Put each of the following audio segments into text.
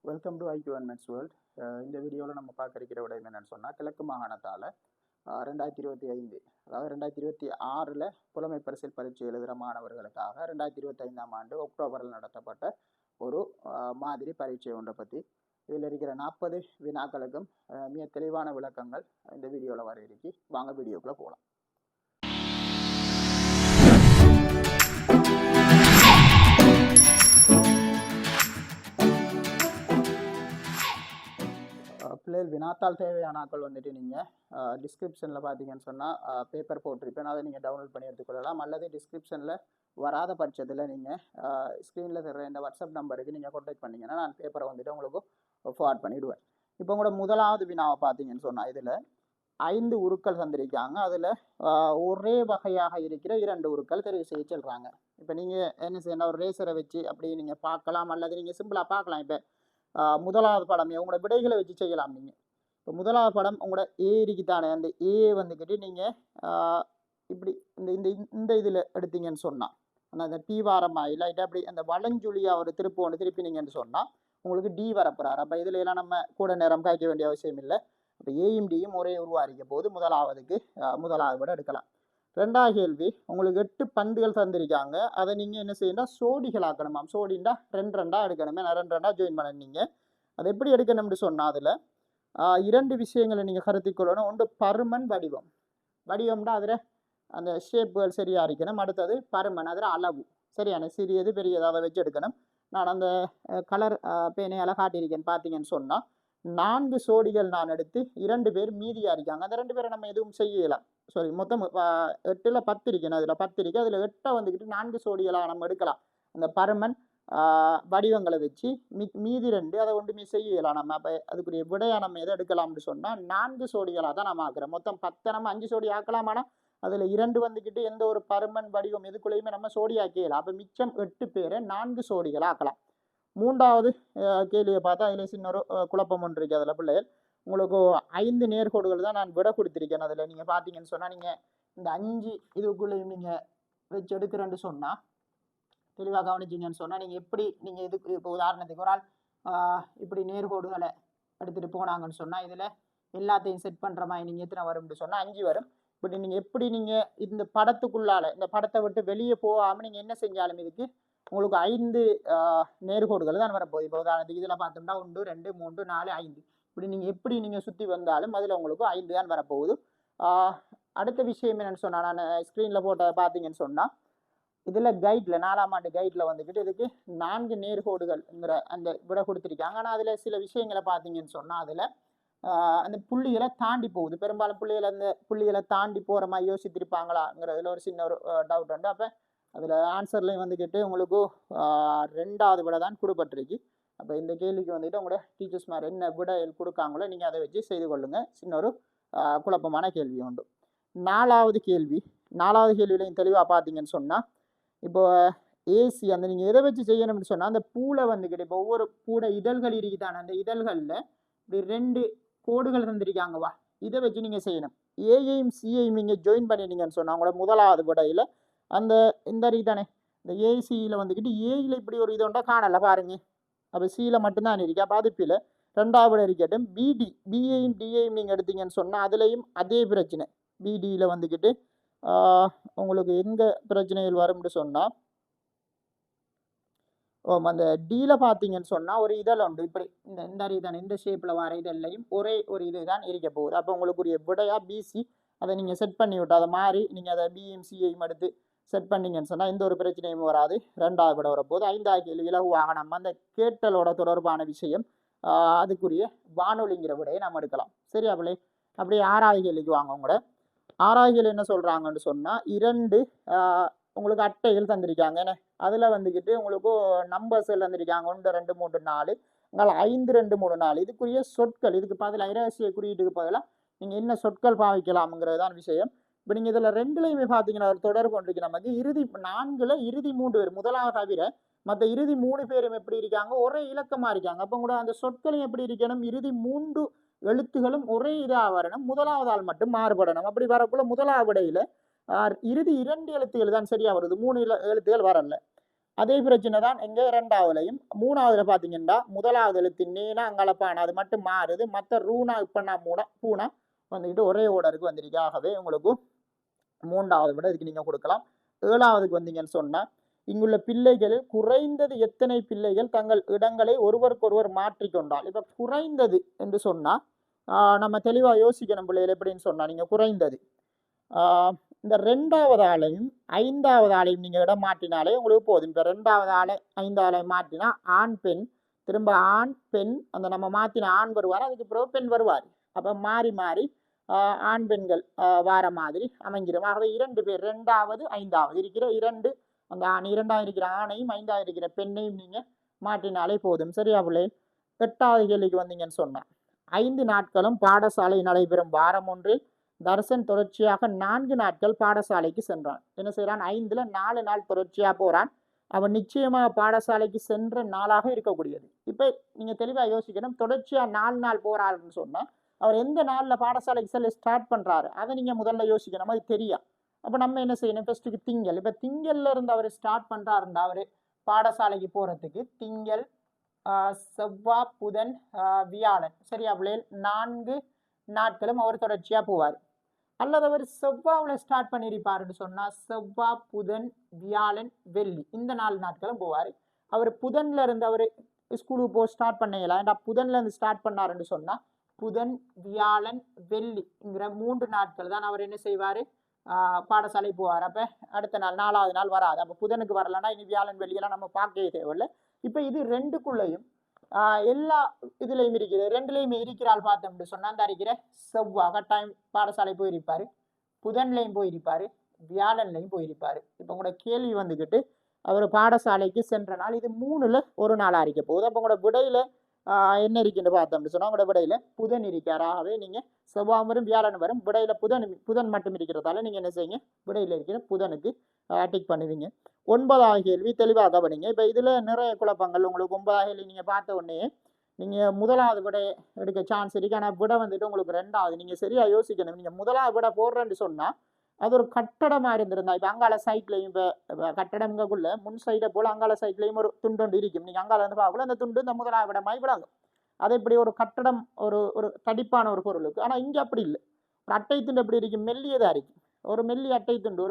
Welcome to IQ and maths world. இந்த வீடியோவில் நம்ம பார்க்க இருக்கிற விடயம் என்னென்னு சொன்னால், கிழக்கு மாகாணத்தால் 2025 அதாவது 2026 புலமை பரிசில் பரீட்சை எழுதுகிற மாணவர்களுக்காக 2025ஆம் ஆண்டு அக்டோபரில் நடத்தப்பட்ட ஒரு மாதிரி பரீட்சை ஒன்றை பற்றி இதில் இருக்கிற 40 வினாக்களுக்கும் மிக தெளிவான விளக்கங்கள் இந்த வீடியோவில் வர இருக்கு. வாங்க வீடியோக்குள்ளே போகலாம். பிள்ளைகள் வினாத்தால் தேவையானாக்கள் வந்துட்டு நீங்கள் டிஸ்கிரிப்ஷனில் பார்த்தீங்கன்னு சொன்னால் பேப்பர் போட்டிருப்பேன், அதை நீங்கள் டவுன்லோட் பண்ணி எடுத்துக்கொள்ளலாம். அல்லது டிஸ்கிரிப்ஷனில் வராத பட்சத்தில் நீங்கள் ஸ்க்ரீனில் தர்ற இந்த வாட்ஸ்அப் நம்பருக்கு நீங்கள் கான்டாக்ட் பண்ணிங்கன்னா நான் பேப்பரை வந்துட்டு உங்களுக்கு ஃபார்வர்ட் பண்ணிவிடுவேன். இப்போ உங்களோட முதலாவது வினாவை பார்த்தீங்கன்னு சொன்னால் இதில் 5 உருக்கள் தந்திருக்காங்க. அதில் ஒரே வகையாக இருக்கிற 2 உருக்கள் தெரிவு செய்ய சொல்கிறாங்க. இப்போ நீங்கள் என்ன செய்யணும், ஒரு ரேசரை வச்சு அப்படி நீங்கள் பார்க்கலாம், அல்லது நீங்கள் சிம்பிளாக பார்க்கலாம். இப்போ முதலாவது படம் உங்களோட விடைகளை வச்சு செய்யலாம். நீங்கள் இப்போ முதலாவது படம் உங்களோட ஏ இருக்குதானே, அந்த ஏ வந்துக்கிட்டு நீங்கள் இப்படி இந்த இந்த இந்த இதில் எடுத்தீங்கன்னு சொன்னால், ஆனால் அந்த டி வாரமாக இல்லாட்டா அப்படி அந்த வளஞ்சுழியாக ஒரு திருப்பு ஒன்று திருப்பினீங்கன்னு சொன்னால் உங்களுக்கு டி வரப்போறாரு. அப்போ இதில் எல்லாம் நம்ம கூட நேரம் காய்க்க வேண்டிய அவசியம் இல்லை. இப்போ ஏயும் டியும் ஒரே உருவாரிக்க போது முதலாவதுக்கு முதலாவது விட எடுக்கலாம். 2வது கேள்வி, உங்களுக்கு 8 பந்துகள் தந்திருக்காங்க. அதை நீங்கள் என்ன செய்யணும், சோடிகள் ஆக்கணுமாம். சோடிண்டா 2 எடுக்கணுமே, நான் 2 ஜாயின் பண்ணீங்க. அதை எப்படி எடுக்கணும்னு சொன்னால் அதில் 2 விஷயங்களை நீங்கள் கருத்தில் கொள்ளணும். ஒன்று பருமன், வடிவம். வடிவம்னா அதில் அந்த ஷேப்புகள் சரியாக இருக்கணும். அடுத்தது பருமன், அதில் அளவு சரியான சிறியது பெரியது அதை வச்சு எடுக்கணும். நான் அந்த கலர் பேனையால் காட்டியிருக்கேன். பார்த்தீங்கன்னு சொன்னால் 4 சோடிகள் நான் எடுத்து 2 பேர் மீதியாக இருக்காங்க. அந்த 2 பேரை நம்ம எதுவும் செய்யலாம். சாரி, மொத்தம் 8ல் 10 இருக்கணும். அதில் 10 இருக்கு. அதில் 8 வந்துக்கிட்டு 4 சோடிகளாக நம்ம எடுக்கலாம். அந்த பருமன் வடிவங்களை வச்சு மீதி 2 அதை ஒன்றுமே செய்யலாம் நம்ம. அப்போ அதுக்குரிய விடையா நம்ம எதை எடுக்கலாம்னு சொன்னால் 4 சோடிகளாக தான் நம்ம ஆக்குறோம். மொத்தம் 10 நம்ம 5 சோடி ஆக்கலாம். ஆனால் அதில் 2 வந்துக்கிட்டு எந்த ஒரு பருமன் வடிவம் எதுக்குள்ளேயுமே நம்ம சோடி ஆக்கிடலாம். அப்போ மிச்சம் 8 பேரை 4 சோடிகளாக ஆக்கலாம். 3வது கேள்வியை பார்த்தா அதில் சின்ன ஒரு குழப்பம் ஒன்று இருக்குது. அதில் பிள்ளைகள் உங்களுக்கு 5 நேர்கோடுகள் தான் நான் விட கொடுத்துருக்கேன். அதில் நீங்கள் பார்த்தீங்கன்னு சொன்னால் நீங்கள் இந்த 5 இதுக்குள்ளேயும் நீங்கள் வச்சு எடுக்கிறேன்னு சொன்னால் தெளிவாக கவனிச்சிங்கன்னு சொன்னால் நீங்கள் எப்படி நீங்கள் இதுக்கு இப்போ உதாரணத்துக்கு ஒரு ஆள் இப்படி நேர்கோடுகளை எடுத்துகிட்டு போனாங்கன்னு சொன்னால் இதில் எல்லாத்தையும் செட் பண்ணுற மாதிரி நீங்கள் எத்தனை வரும்னு சொன்னால் 5 வரும். இப்படி நீங்கள் எப்படி நீங்கள் இந்த படத்துக்குள்ளால் இந்த படத்தை விட்டு வெளியே போகாமல் நீங்கள் என்ன செஞ்சாலும் இதுக்கு உங்களுக்கு 5 நேர்கோடுகள் தான் வரப்போகுது. இப்போ உதாரணத்துக்கு இதில் பார்த்தோம்னா 1 2 3 4 5 இப்படி நீங்கள் எப்படி நீங்கள் சுற்றி வந்தாலும் அதில் உங்களுக்கு 5 தான் வரப்போகுது. அடுத்த விஷயம் என்னென்னு சொன்னால், நான் ஸ்க்ரீனில் போட்ட பார்த்தீங்கன்னு சொன்னால் இதில் கைடில் 4ஆம் ஆண்டு கைடில் வந்துக்கிட்டு இதுக்கு 4 நேர்கோடுகள்ங்கிற அந்த விட கொடுத்துருக்காங்க. ஆனால் அதில் சில விஷயங்களை பார்த்தீங்கன்னு சொன்னால் அதில் அந்த புள்ளிகளை தாண்டி போகுது. பெரும்பாலும் அந்த புள்ளிகளை தாண்டி போகிற மாதிரி யோசித்திருப்பாங்களாங்கிறதுல ஒரு சின்ன ஒரு டவுட் உண்டு. அப்போ அதில் ஆன்சர்லையும் வந்துக்கிட்டு உங்களுக்கு 2வது விட தான் கொடுப்பட்டிருக்கு. அப்போ இந்த கேள்விக்கு வந்துட்டு உங்களோட டீச்சர்ஸ் மாதிரி என்ன விட கொடுக்காங்களோ நீங்கள் அதை வச்சு செய்து கொள்ளுங்கள். சின்ன ஒரு குழப்பமான கேள்வி உண்டு. 4வது கேள்வியிலையும் தெளிவாக பார்த்தீங்கன்னு சொன்னால் இப்போ ஏசி அந்த நீங்கள் எதை வச்சு செய்யணும்னு சொன்னால் அந்த பூளை வந்துக்கிட்டு இப்போ ஒவ்வொரு பூட இதழ்கள் இருக்குதான, அந்த இதழ்களில் இப்படி 2 கோடுகள் தந்திருக்காங்கவா, இதை வச்சு நீங்கள் செய்யணும். ஏயையும் சியையும் நீங்கள் ஜாயின் பண்ணிட்டீங்கன்னு சொன்னால் உங்களோட முதலாவது விடையில் அந்த இந்த தானே இந்த ஏசியில் வந்துக்கிட்டு ஏயில் இப்படி ஒரு இது ஒன்றா காணலை பாருங்க. அப்போ சியில் மட்டும்தான் இருக்கு. அப்போ அதுப்பில் 2வது இருக்கட்டும். பிஏயும் டிஏயும் நீங்கள் எடுத்தீங்கன்னு சொன்னால் அதுலேயும் அதே பிரச்சனை. பிடியில் வந்துக்கிட்டு உங்களுக்கு எங்கே பிரச்சனைகள் வரும்னு சொன்னால் அந்த டியில் பார்த்தீங்கன்னு சொன்னால் ஒரு இதழ் உண்டு. இப்படி இந்த இதுதானே இந்த ஷேப்பில் வர இதழ்லையும் ஒரே ஒரு இது தான் இருக்க போகுது. அப்போ உங்களுக்குரிய விடையா பிசி அதை நீங்கள் செட் பண்ணி விட்டு அதை மாதிரி நீங்கள் அதை பிஎம்சியையும் எடுத்து செட் பண்ணிங்கன்னு சொன்னால் எந்த ஒரு பிரச்சனையும் வராது. 2வது விட வரப்போகுது. 5வது கேள்வி இலகுவாக நம்ம அந்த கேட்டலோட தொடர்பான விஷயம் அதுக்குரிய வானொலிங்கிற விடையை நம்ம எடுக்கலாம். சரி அப்படியே 6வது கேள்விக்கு வாங்க. உங்களோட 6வது கேள்வி என்ன சொல்கிறாங்கன்னு சொன்னால் 2 உங்களுக்கு அட்டைகள் தந்திருக்காங்க. ஏன்னா அதில் வந்துக்கிட்டு உங்களுக்கு நம்பர்ஸ் தந்திருக்காங்க. 1 2 3 4 உங்களால் 5 2 3 4 இதுக்குரிய சொற்கள் இதுக்கு பதிலாக இரகசிய குறியீட்டுக்கு பதிலாக நீங்கள் என்ன சொற்கள் பாவிக்கலாம்ங்கிறது தான் விஷயம். இப்போ நீங்கள் இதில் 2லையுமே பார்த்தீங்கன்னா ஒரு தொடர்பு ஒன்றிருக்கு. நமக்கு இறுதி 4ல் இறுதி 3 பேர் முதலாவது தவிர மற்ற இறுதி 3 பேரும் எப்படி இருக்காங்க, ஒரே இலக்கமாக இருக்காங்க. அப்போ கூட அந்த சொற்களும் எப்படி இருக்கணும், இறுதி 3 எழுத்துகளும் ஒரே இதாக வரணும், முதலாவது ஆள் மட்டும் மாறுபடணும். அப்படி வரக்குள்ள முதலாவது விடையில் இறுதி 2 எழுத்துக்கள் தான் சரியாக வருது, 3 எழுத்துக்கள் வரல. அதே பிரச்சனை தான் எங்க இரண்டாவதுலையும். மூணாவதுல பாத்தீங்கன்னா முதலாவது எழுத்து நீனா அங்கலப்பான அது மட்டும் மாறுது. மற்ற ரூனா இப்ப பூனா வந்துக்கிட்டு ஒரே ஓர்டருக்கு வந்திருக்கு. ஆகவே உங்களுக்கு மூன்றாவது விட இதுக்கு நீங்க கொடுக்கலாம். ஏழாவதுக்கு வந்தீங்கன்னு சொன்னா இங்குள்ள பிள்ளைகளில் குறைந்தது எத்தனை பிள்ளைகள் தங்கள் இடங்களை ஒருவருக்கொருவர் மாற்றிக்கொண்டால். இப்ப குறைந்தது என்று சொன்னா நம்ம தெளிவா யோசிக்கணும் பிள்ளைகள். எப்படின்னு சொன்னா நீங்க குறைந்தது இந்த ரெண்டாவது ஆளையும் ஐந்தாவது ஆளையும் நீங்க இடம் மாற்றினாலே உங்களுக்கு போதும். இப்ப ரெண்டாவது ஆளை ஐந்தாவது ஆளை மாற்றினா ஆண் பெண், திரும்ப ஆண் பெண், அந்த நம்ம மாத்தின ஆண் வருவார், அதுக்கு பிறகு பெண் வருவார். அப்ப மாறி மாறி ஆண் பெண்கள் வார மாதிரி அமைஞ்சிடும். ஆகவே 2 பேர் ரெண்டாவது ஐந்தாவது இருக்கிற இரண்டு அந்த ஆண் இரண்டாவது இருக்கிற ஆணையும் ஐந்தாவது இருக்கிற பெண்ணையும் நீங்க மாற்றினாலே போதும். சரியா பிள்ளை? எட்டாவது கேள்விக்கு வந்தீங்கன்னு சொன்னா 5 நாட்களும் பாடசாலை நடைபெறும் வாரம் ஒன்றில் தர்சன் தொடர்ச்சியாக 4 நாட்கள் பாடசாலைக்கு சென்றான். என்ன செய்யறான்? 5ல 4 நாள் தொடர்ச்சியா போறான். அவன் நிச்சயமாக பாடசாலைக்கு சென்ற நாளாக இருக்கக்கூடியது. இப்ப நீங்க தெளிவா யோசிக்கணும். தொடர்ச்சியா 4 நாள் போறாருன்னு சொன்னா அவர் எந்த நாள்ல பாடசாலைக்கு செல்ல ஸ்டார்ட் பண்றாரு அதை நீங்க முதல்ல யோசிக்கணும். அது தெரியும். அப்ப நம்ம என்ன செய்யணும்? ஃபர்ஸ்ட்டுக்கு திங்கள். இப்ப திங்கள்ல இருந்து அவர் ஸ்டார்ட் பண்றாருண்டா அவரு பாடசாலைக்கு போறதுக்கு திங்கள் செவ்வாய் புதன் வியாழன். சரியா பிள்ளைகள்? 4 நாட்களும் அவர் தொடர்ச்சியா போவார். அல்லது அவர் செவ்வாவில் ஸ்டார்ட் பண்ணியிருப்பாருன்னு சொன்னா செவ்வாய் புதன் வியாழன் வெள்ளி இந்த 4 நாட்களும் போவார். அவர் புதன்ல இருந்து அவர் ஸ்கூலுக்கு போய் ஸ்டார்ட் பண்ணலாம். ஏன்னா புதன்ல இருந்து ஸ்டார்ட் பண்ணாருன்னு சொன்னா புதன் வியாழன் வெள்ளிங்கிற 3 நாட்கள் தான் அவர் என்ன செய்வாரு? பாடசாலை போவார். அப்ப அடுத்த நாள் 4வது நாள் வராது. அப்ப புதனுக்கு வரலன்னா இனி வியாழன் வெள்ளியெல்லாம் நம்ம பார்க்கவே தேவையில்லை. இப்ப இது ரெண்டுக்குள்ளையும் எல்லா இதுலையும் இருக்குது. ரெண்டுலையுமே இருக்கிறாள் பார்த்தோம்னு சொன்னா அந்த இருக்கிற செவ்வாய் கட்டாயம் பாடசாலை போயிருப்பாரு, புதன்லையும் போயிருப்பாரு, வியாழன்லையும் போயிருப்பாரு. இப்ப உங்களோட கேள்வி வந்துக்கிட்டு அவர் பாடசாலைக்கு சென்ற நாள் இது 3ல ஒரு நாளா இருக்க போகுது. அப்ப உங்களோட விடையில என்ன இருக்குன்னு பார்த்தோம்னு சொன்னா உங்களோட விடையில புதன் இருக்கார். ஆகவே நீங்க செவ்வாய் வரும் வியாழன் வரும், விடையில புதன் மட்டும் இருக்கிறதால நீங்க என்ன செய்யுங்க? விடையில இருக்கிற புதனுக்கு டிக் பண்ணுவீங்க. 9வது கேள்வி தெளிவாக கவனிங்க. இப்ப இதுல நிறைய குழப்பங்கள் உங்களுக்கு. 9வது கேள்வி நீங்க பார்த்த உடனே நீங்க முதலாவது விட எடுக்க சான்ஸ் இருக்கு. ஆனா விட வந்துட்டு உங்களுக்கு ரெண்டாவது. நீங்க சரியா யோசிக்கணும். நீங்க முதலாவது விட போடுறேன்னு சொன்னா அது ஒரு கட்டடமா இருந்திருந்தா இப்ப அங்கால சைட்லையும் இப்ப கட்டடம்குள்ள முன் சைடை போல அங்கால சைட்லையும் ஒரு துண்டு இருக்கும். நீங்க அங்கால இருந்து பார்க்கல அந்த துண்டு இந்த முதலாவது விடமாய் விளங்கும். அது இப்படி ஒரு கட்டடம் ஒரு தடிப்பான ஒரு பொருளுக்கு. ஆனா இங்க அப்படி இல்லை. ஒரு அட்டை துண்டு எப்படி இருக்கு? மெல்லியதா இருக்கு. ஒரு மெல்லி அட்டை துண்டு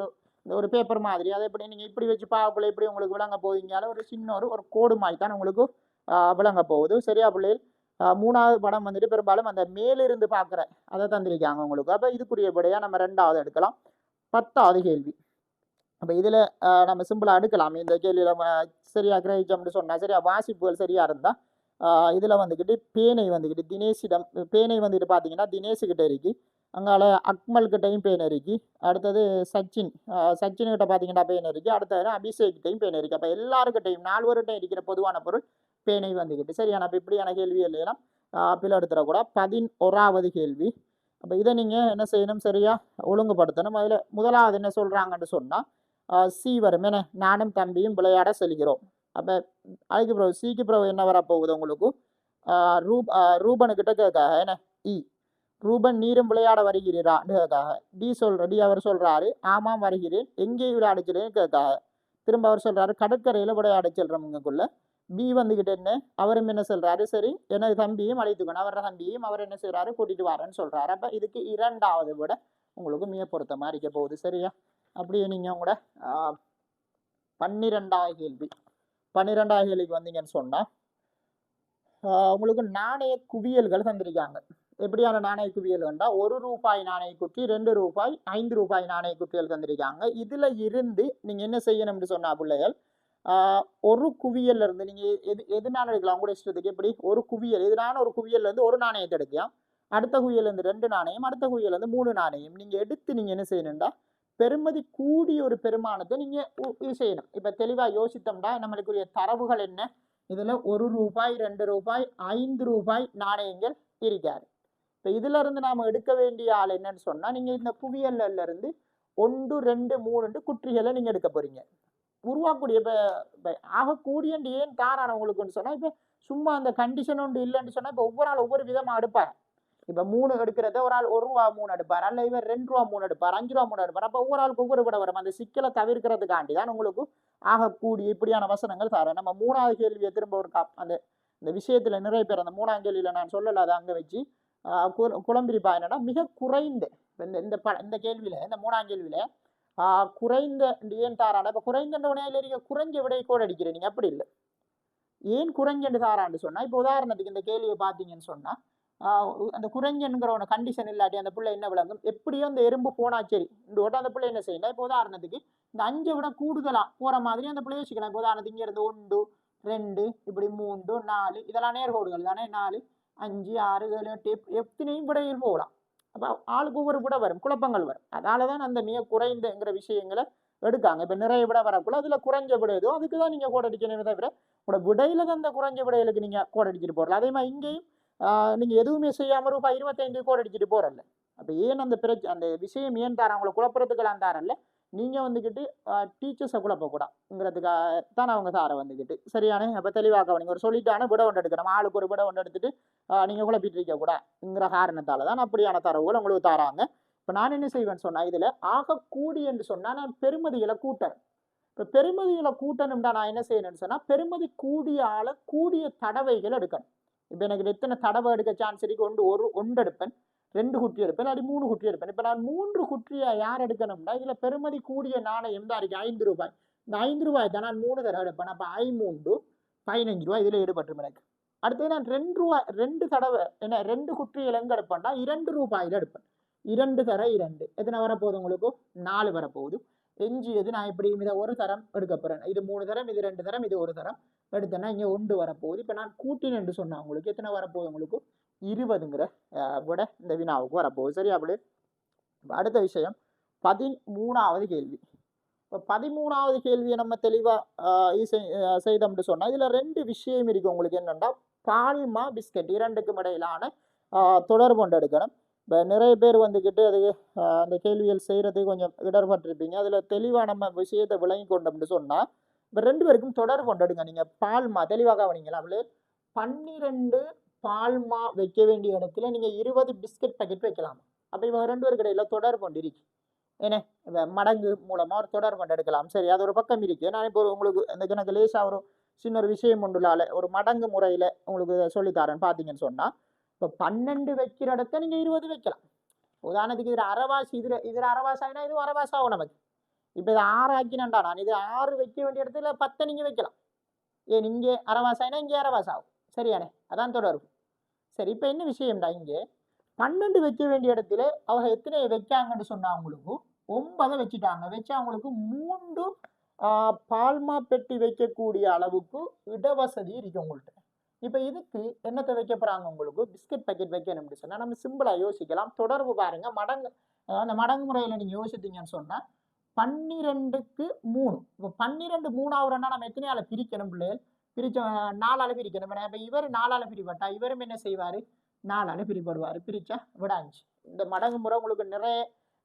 ஒரு பேப்பர் மாதிரி. அதை எப்படி நீங்க இப்படி வச்சு பார்க்கல எப்படி உங்களுக்கு விளங்க போவீங்கனால ஒரு சின்ன ஒரு கோடு மாதிரி தான் உங்களுக்கு விளங்க போகுது. சரியா பிள்ளைகள்? 3வது படம் வந்துட்டு பெரும்பாலும் அந்த மேலிருந்து பார்க்குற அதை தந்திருக்காங்க உங்களுக்கு. அப்ப இதுக்குரிய விடையா நம்ம 2வது எடுக்கலாம். 10வது கேள்வி. அப்ப இதுல நம்ம சிம்பிளா எடுக்கலாம். இந்த கேள்வியில சரியா கிரகிச்சோம்னு சொன்னா சரியா வாசிப்புகள் சரியா இருந்தா இதுல வந்துக்கிட்டு பேனை வந்துக்கிட்டு தினேஷிடம் பேனை வந்துட்டு பாத்தீங்கன்னா தினேஷ் கிட்ட இருக்கு. அங்கால அக்மல் கிட்டையும் பேன் இருக்கு. அடுத்தது சச்சின் கிட்ட பாத்தீங்கன்னா பேன் இருக்கு. அடுத்தது அபிஷேக் கிட்டையும் பேன் இருக்கு. அப்ப எல்லாருக்கிட்டையும் 4 பேர்கிட்டையும் இருக்கிற பொதுவான பொருள் பேனை வந்துக்கிட்டு. சரியான அப்ப இப்படியான கேள்வி இல்லையா பிள்ளை எடுத்துடக்கூட. 11வது கேள்வி. அப்ப இதை நீங்க என்ன செய்யணும்? சரியா ஒழுங்குபடுத்தணும். அதுல முதலாவது என்ன சொல்றாங்கன்னு சொன்னா சி வரும். என்ன? நானும் தம்பியும் விளையாட செல்கிறோம். அப்ப அதுக்கு பிறகு சிக்கு பிறகு என்ன வரப்போகுது உங்களுக்கு? ரூபனுக்கிட்ட கேட்காக என்ன? இ ரூபன் நீரும் விளையாட வருகிறீரா கேட்காக. டி அவர் சொல்றாரு ஆமாம் வருகிறேன். எங்கே விளையாடிச்சிருன்னு கேட்காக. திரும்ப அவர் சொல்றாரு கடற்கரையில விளையாட செல்றவங்களுக்குள்ள. பி வந்துகிட்டு என்ன? அவரும் என்ன சொல்றாரு? சரி எனது தம்பியும் அழைத்துக்கணும். அவரோட தம்பியும் அவர் என்ன செய்யறாரு? கூட்டிட்டு வரேன்னு சொல்றாரு. அப்ப இதுக்கு 2வது விட உங்களுக்கு மிக பொருத்தமா இருக்க போகுது. சரியா? அப்படியே நீங்க உங்களோட 12வது கேள்வி. 12வது கேள்விக்கு வந்தீங்கன்னு சொன்னா உங்களுக்கு நாணய குவியல்கள் தந்திருக்காங்க. எப்படியான நாணய குவியல்கள்டா 1 ரூபாய் நாணய குற்றி, 2 ரூபாய், 5 ரூபாய் நாணய குற்றியல் தந்திருக்காங்க. இதுல இருந்து நீங்க என்ன செய்யணும்னு சொன்னா பிள்ளைகள் ஒரு குவியல்ல இருந்து நீங்க எதுனால எடுக்கலாம் உங்களோட இஷ்டத்துக்கு. எப்படி ஒரு குவியல் எதுனால ஒரு குவியல்ல இருந்து ஒரு நாணயத்தை எடுக்கலாம். அடுத்த குவியல் இருந்து 2 நாணயம், அடுத்த குவியல் இருந்து 3 நாணயம் நீங்க எடுத்து நீங்க என்ன செய்யணும்டா பெருமதி கூடிய ஒரு பெருமானத்தை நீங்க இது செய்யணும். இப்ப தெளிவா யோசித்தோம்டா நம்மளுக்குரிய தரவுகள் என்ன? இதுல 1 ரூபாய், 2 ரூபாய், 5 ரூபாய் நாணயங்கள் இருக்காரு. இப்ப இதுல இருந்து நாம எடுக்க வேண்டிய ஆள் என்னன்னு சொன்னா நீங்க இந்த குவியல்ல இருந்து 1, 2, 3 குற்றிகளை நீங்க எடுக்க போறீங்க. உருவாக்கக்கூடிய ஆகக்கூடிய ஏன் தாரான உங்களுக்குன்னு சொன்னா இப்ப சும்மா அந்த கண்டிஷன் ஒன்று இல்லைன்னு சொன்னா இப்ப ஒவ்வொரு நாள் ஒவ்வொரு விதமா எடுப்பாங்க. இப்போ 3 எடுக்கிறத ஒரு ஆள் 1 ரூபா 3 எடுப்பார், அல்ல இவர் 2 ரூபா 3 எடுப்பார், 5 ரூபா 3 எடுப்பார். அப்போ ஒவ்வொரு ஆளுக்கு ஒவ்வொரு விட வரும். அந்த சிக்கலை தவிர்க்கிறதுக்காண்டி தான் உங்களுக்கு ஆகக்கூடிய இப்படியான வசனங்கள் தரேன். நம்ம 3வது கேள்வியை திரும்ப ஒரு அந்த இந்த விஷயத்துல நிறைய பேர் அந்த 3ஆம் கேள்வியில நான் சொல்லல, அதை அங்கே வச்சு குழம்பிருப்பா. என்னன்னா மிக குறைந்த இந்த கேள்வியில, இந்த 3ஆம் கேள்வியில குறைந்த ஏன் தாராண்ட. இப்போ குறைந்த உடையில இருக்க குறைஞ்ச விடையை கோட் அடிக்கிறேன் நீங்க, அப்படி இல்லை. ஏன் குறைஞ்சண்டு தாரான்னு சொன்னா, இப்போ உதாரணத்துக்கு இந்த கேள்வியை பார்த்தீங்கன்னு சொன்னா, அந்த குறைஞ்சன்கிறவன கண்டிஷன் இல்லாட்டி அந்த பிள்ளை என்ன விளங்கும், எப்படியோ அந்த எறும்பு போனா சரி இந்த ஓட்ட அந்த பிள்ளை என்ன செய்யணும். இப்போ உதாரணத்துக்கு இந்த 5 விட கூடுதலா போற மாதிரி அந்த பிள்ளை யோசிக்கலாம். இப்போ உதாரணத்துக்கு இங்க இருந்து 1 2 இப்படி 3 4 இதெல்லாம் நேர்கோடுகள் தானே, 4 5 6 7 8 எத்தனையும் விடையில் போகலாம். அப்போ ஆளுக்கு ஒவ்வொரு விட வரும், குழப்பங்கள் வரும். அதனால தான் அந்த மிக குறைந்தங்கிற விஷயங்களை எடுக்காங்க. இப்போ நிறைய விட வரக்குள்ள அதுல குறைஞ்ச விட ஏதோ அதுக்கு தான் நீங்க கோட் அடிக்கணுமே தவிர உங்களோட விடையில தான் அந்த குறைஞ்ச விடையிலுக்கு நீங்க கோட் அடிச்சுட்டு போறல. அதே மாதிரி இங்கேயும் நீங்க எதுவுமே செய்யாம ரூபாய் 25 கோட் அடிச்சுட்டு போறல. அப்ப ஏன் அந்த அந்த விஷயம் ஏன் தார அவங்களை குழப்பறதுக்கெல்லாம் தாரல்ல, நீங்க வந்துக்கிட்டு டீச்சர்ஸை குழப்பக்கூடாதுங்கிறதுக்காகத்தான் அவங்க தார வந்துக்கிட்டு. சரியானே? அப்ப தெளிவாக நீங்க ஒரு சொல்லிட்டான விட ஒன்று எடுக்கணும், ஆளுக்கு ஒரு விட ஒன்று எடுத்துட்டு நீங்க குழப்பிட்டு இருக்க கூடாதுங்கிற காரணத்தால தான் அப்படியான தரவுகள் உங்களுக்கு தாராங்க. இப்ப நான் என்ன செய்வேன்னு சொன்னா, இதுல ஆகக்கூடி என்று சொன்னா நான் பெருமதிகளை கூட்டணும். இப்ப பெருமதிகளை கூட்டணும்டா நான் என்ன செய்யணும்னு சொன்னா, பெருமதி கூடிய ஆளை கூடிய தடவைகள் எடுக்கணும். இப்போ எனக்கு எத்தனை தடவை எடுக்க சான்ஸ் இருக்கு, ஒன்று எடுப்பேன், 2 குட்டி எடுப்பேன், அப்படி 3 குட்டி எடுப்பேன். இப்போ நான் 3 குட்டியை யார் எடுக்கணும்னா இதுல பெருமதி கூடிய நாணயம் தான் இருக்கு 5 ரூபாய். இந்த 5 ரூபாய் தான் நான் 3 தடவை எடுப்பேன். அப்போ 5 15 ரூபாய் இதுல ஈடுபட்டு எனக்கு. அடுத்தது நான் 2 ரூபாய் 2 தடவை என்ன 2 குட்டிகள் எங்க எடுப்பேன்னா 2 ரூபாயில எடுப்பேன். 2 தர 2 எத்தனை வரப்போகுது உங்களுக்கு, 4 வரப்போகுது. எஞ்சியது நான் எப்படியும் இதை ஒரு தரம் எடுக்க போறேன். இது 3 தரம், இது 2 தரம், இது 1 தரம் எடுத்தேன்னா இங்க 1 வரப்போகுது. இப்போ நான் கூட்டினு சொன்னா உங்களுக்கு எத்தனை வரப்போகுது, உங்களுக்கு 20ங்கிற விட இந்த வினாவுக்கு வரப்போகுது. சரியா? அப்படி அடுத்த விஷயம் 13வது கேள்வி. இப்போ 13வது கேள்வியை நம்ம தெளிவா செய்தோம்னு சொன்னா இதுல 2 விஷயம் இருக்கு உங்களுக்கு. என்னன்னா பால்மா பிஸ்கட் இரண்டுக்கும் இடையிலான தொடர்பு கொண்டு எடுக்கணும். இப்போ நிறைய பேர் வந்துக்கிட்டு அது அந்த கேள்விகள் செய்கிறதுக்கு கொஞ்சம் இடர்பட்டிருப்பீங்க. அதில் தெளிவாக நம்ம விஷயத்தை விளங்கி கொண்டோம்னு சொன்னால் இப்போ 2 பேருக்கும் தொடர்பு கொண்டுடுங்க. நீங்கள் பால்மா தெளிவாக கவனிங்களா, அவளே 12 பால்மா வைக்க வேண்டிய இடத்துல நீங்கள் 20 பிஸ்கட் பாக்கெட் வைக்கலாம். அப்போ இவங்க 2 பேருக்கு இடையில தொடர்பு கொண்டு இருக்கு. ஏன்னா மடங்கு மூலமாக ஒரு தொடர்பு கொண்டு எடுக்கலாம். சரி, அது ஒரு பக்கம் இருக்கு. நான் இப்போ உங்களுக்கு இந்த எனக்கு லேசாக ஒரு சின்ன ஒரு விஷயம் ஒன்றுலால ஒரு மடங்கு முறையில் உங்களுக்கு சொல்லித்தரேன். பார்த்தீங்கன்னு சொன்னால் இப்போ 12 வைக்கிற இடத்த நீங்க 20 வைக்கலாம். உதாரணத்துக்கு இதுல அரைவாசி, இதுல அரைவாசி ஆகினா இது அரைவாசி ஆகும் நமக்கு. இப்போ இது 6 ஆக்கினாண்டா நான் இது 6 வைக்க வேண்டிய இடத்துல 10 நீங்க வைக்கலாம். ஏன் இங்கே அரைவாசி ஆகினா இங்கே அரைவாசி ஆகும். சரியானே? அதான் தொடரும். சரி, இப்போ என்ன விஷயம்டா, இங்கே 12 வைக்க வேண்டிய இடத்துல அவங்க எத்தனை வைக்காங்கன்னு சொன்னா அவங்களுக்கு 9 வச்சுட்டாங்க. வச்சா அவங்களுக்கு 3 பால்மா பெட்டி வைக்கக்கூடிய அளவுக்கு இடவசதி இருக்கு உங்கள்கிட்ட. இப்போ இதுக்கு என்னத்தை வைக்க போறாங்க, உங்களுக்கு பிஸ்கட் பாக்கெட் வைக்கணும்னு சொன்னா நம்ம சிம்பிளா யோசிக்கலாம். தொடர்பு பாருங்க, மடங்கு அந்த மடங்கு முறையில நீங்க யோசித்தீங்கன்னு சொன்னா 12க்கு 3. இப்போ 12 3 ஆகுறோம்னா நம்ம எத்தனையால பிரிக்கணும் பிள்ளைகள், பிரிச்ச 4ஆல பிரிக்கணும். இப்போ இவர் 4ஆல பிரிப்பட்டா இவரும் என்ன செய்வாரு, 4ஆல பிரிப்படுவாரு. பிரிச்சா விட 5. இந்த மடங்கு முறை உங்களுக்கு நிறைய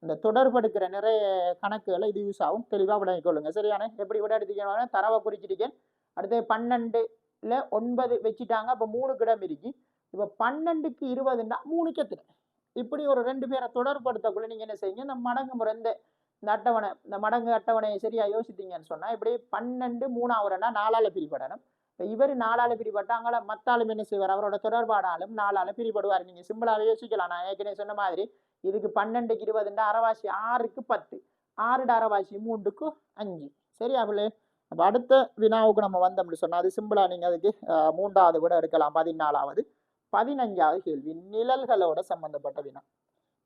இந்த தொடர்பெடுக்கிற நிறைய கணக்குகளை இது யூஸ் ஆகும். தெளிவாக விளங்கிக் கொள்ளுங்க. சரியான? எப்படி விட எடுத்துக்கணும், தரவை குறிச்சிருக்கேன். அடுத்து 12 9 வச்சுட்டாங்க. அப்போ 3 கிடம் இருக்கு. இப்போ 12க்கு 20ன்னா 3க்கு எத்தனை, இப்படி ஒரு 2 பேரை தொடர்படுத்தக்குள்ள நீங்க என்ன செய்யுங்க, இந்த மடங்கு முறை இந்த அட்டவணை இந்த மடங்கு அட்டவணையை சரியா யோசித்தீங்கன்னு சொன்னா இப்படி 12 3 ஆகுறன்னா 4ஆல பிரிபடணும். இப்போ இவர் 4ஆல பிரிபட்டாங்கள மத்தாலும் என்ன செய்வார், அவரோட தொடர்பாடாலும் 4ஆல பிரிபடுவார். நீங்க சிம்பிளாக யோசிக்கலாம். நான் ஏற்கனவே சொன்ன மாதிரி இதுக்கு 12க்கு 20 அரைவாசி 6க்கு 10, 6 அரைவாசி 3க்கு 5. சரியா பிள்ளை? அப்போ அடுத்த வினாவுக்கு நம்ம வந்தோம்னு சொன்னால் அது சிம்பிளாக நீங்கள் அதுக்கு 3வது விட எடுக்கலாம். 14வது 15வது கேள்வி நிழல்களோட சம்பந்தப்பட்ட வினா.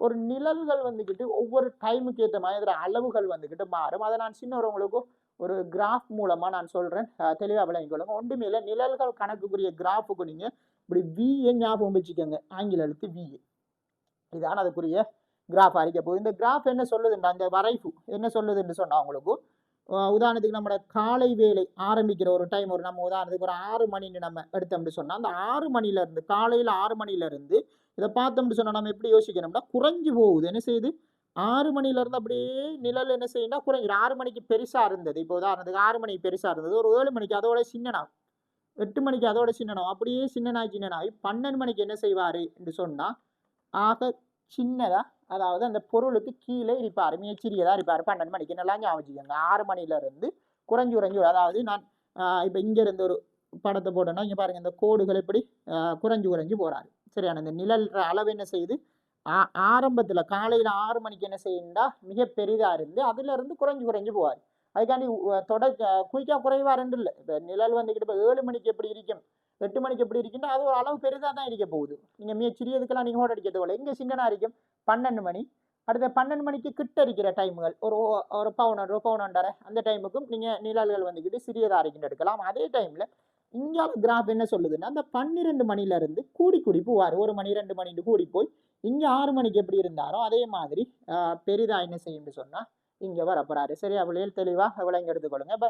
ஒரு நிழல்கள் வந்துக்கிட்டு ஒவ்வொரு டைமுக்கு ஏற்ற மாதிரி அதில் அளவுகள் வந்துக்கிட்டு மாறும். அதை நான் சின்ன உங்களுக்கு ஒரு கிராஃப் மூலமாக நான் சொல்கிறேன், தெளிவாக விளங்கிக்கொள்ளுங்க. ஒன்றுமே இல்லை, நிழல்கள் கணக்குக்குரிய கிராஃபுக்கு நீங்கள் இப்படி விஏ ஞாபகம் வச்சுக்கோங்க, ஆங்கில எழுத்து விஏ. இதான் அதுக்குரிய கிராஃப் அறிக்க போகுது. இந்த கிராஃப் என்ன சொல்லுதுன்னா, அந்த வரைப்பு என்ன சொல்லுதுன்னு சொன்னால் உங்களுக்கு உதாரணத்துக்கு நம்மளோட காலை வேலை ஆரம்பிக்கிற ஒரு டைம், ஒரு நம்ம உதாரணத்துக்கு ஒரு 6 மணின்னு நம்ம எடுத்தோம்னு சொன்னால் அந்த 6 மணிலேருந்து காலையில் 6 மணிலேருந்து இதை பார்த்தோம்னு சொன்னால் நம்ம எப்படி யோசிக்கணும்னா குறைஞ்சி போகுது. என்ன செய்யுது, 6 மணிலேருந்து அப்படியே நிழல் என்ன செய்யுன்னா குறைஞ்சிடும். 6 மணிக்கு பெருசாக இருந்தது, இப்போ உதாரணத்துக்கு 6 மணிக்கு பெருசாக இருந்தது, ஒரு 7 மணிக்கு அதோட சின்னனாகும், 8 மணிக்கு அதோட சின்னனாகும், அப்படியே சின்னனாகி 12 மணிக்கு என்ன செய்வார் என்று சொன்னால் ஆக சின்னதா, அதாவது அந்த பொருளுக்கு கீழே இருப்பார், மிகச்சிறியதா இருப்பார். 12 மணிக்கு நல்லா ஞாபகம் வச்சுக்கோங்க. 6 மணில இருந்து குறைஞ்சு குறைஞ்சு, அதாவது நான் இப்போ இங்க இருந்து ஒரு படத்தை போட்டோம்னா இங்க பாருங்க, இந்த கோடுகள் எப்படி குறைஞ்சு குறைஞ்சு போறாரு. சரியான இந்த நிழல் அளவு என்ன செய்யுது, ஆரம்பத்துல காலையில 6 மணிக்கு என்ன செய்யுண்டா மிக பெரிதா இருந்து அதுல இருந்து குறைஞ்சு குறைஞ்சு போவார். அதுக்காண்டி குயிக்கா குறைவா ரெண்டு இல்லை. இப்போ நிழல் வந்துக்கிட்டு இப்போ 7 மணிக்கு எப்படி இருக்கும், 8 மணிக்கு எப்படி இருக்குன்னா அது ஒரு அளவு பெரிதாக தான் இருக்க போகுது. நீங்கள் மிக சிறியதுக்கெல்லாம் நீங்கள் ஓட அடிக்கிறது போல இங்கே சின்னனா இருக்கும் 12 மணி. அடுத்த 12 மணிக்கு கிட்ட இருக்கிற டைமுகள் ஒரு பவுனண்டரை அந்த டைமுக்கும் நீங்கள் நிழல்கள் வந்துக்கிட்டு சிறியதாக இருக்கின்ற எடுக்கலாம். அதே டைமில் இங்கே கிராஃப் என்ன சொல்லுதுன்னா அந்த 12 மணிலேருந்து கூடி கூடி போவார். 1 மணி 2 மணிக்கு கூடி போய் இங்கே 6 மணிக்கு எப்படி இருந்தாரோ அதே மாதிரி பெரிதாக என்ன செய்யும்னு சொன்னால் இங்கே வரப்போறாரு. சரியா பிள்ளைகள், தெளிவாக விளங்கி எடுத்துக்கொள்ளுங்க. இப்போ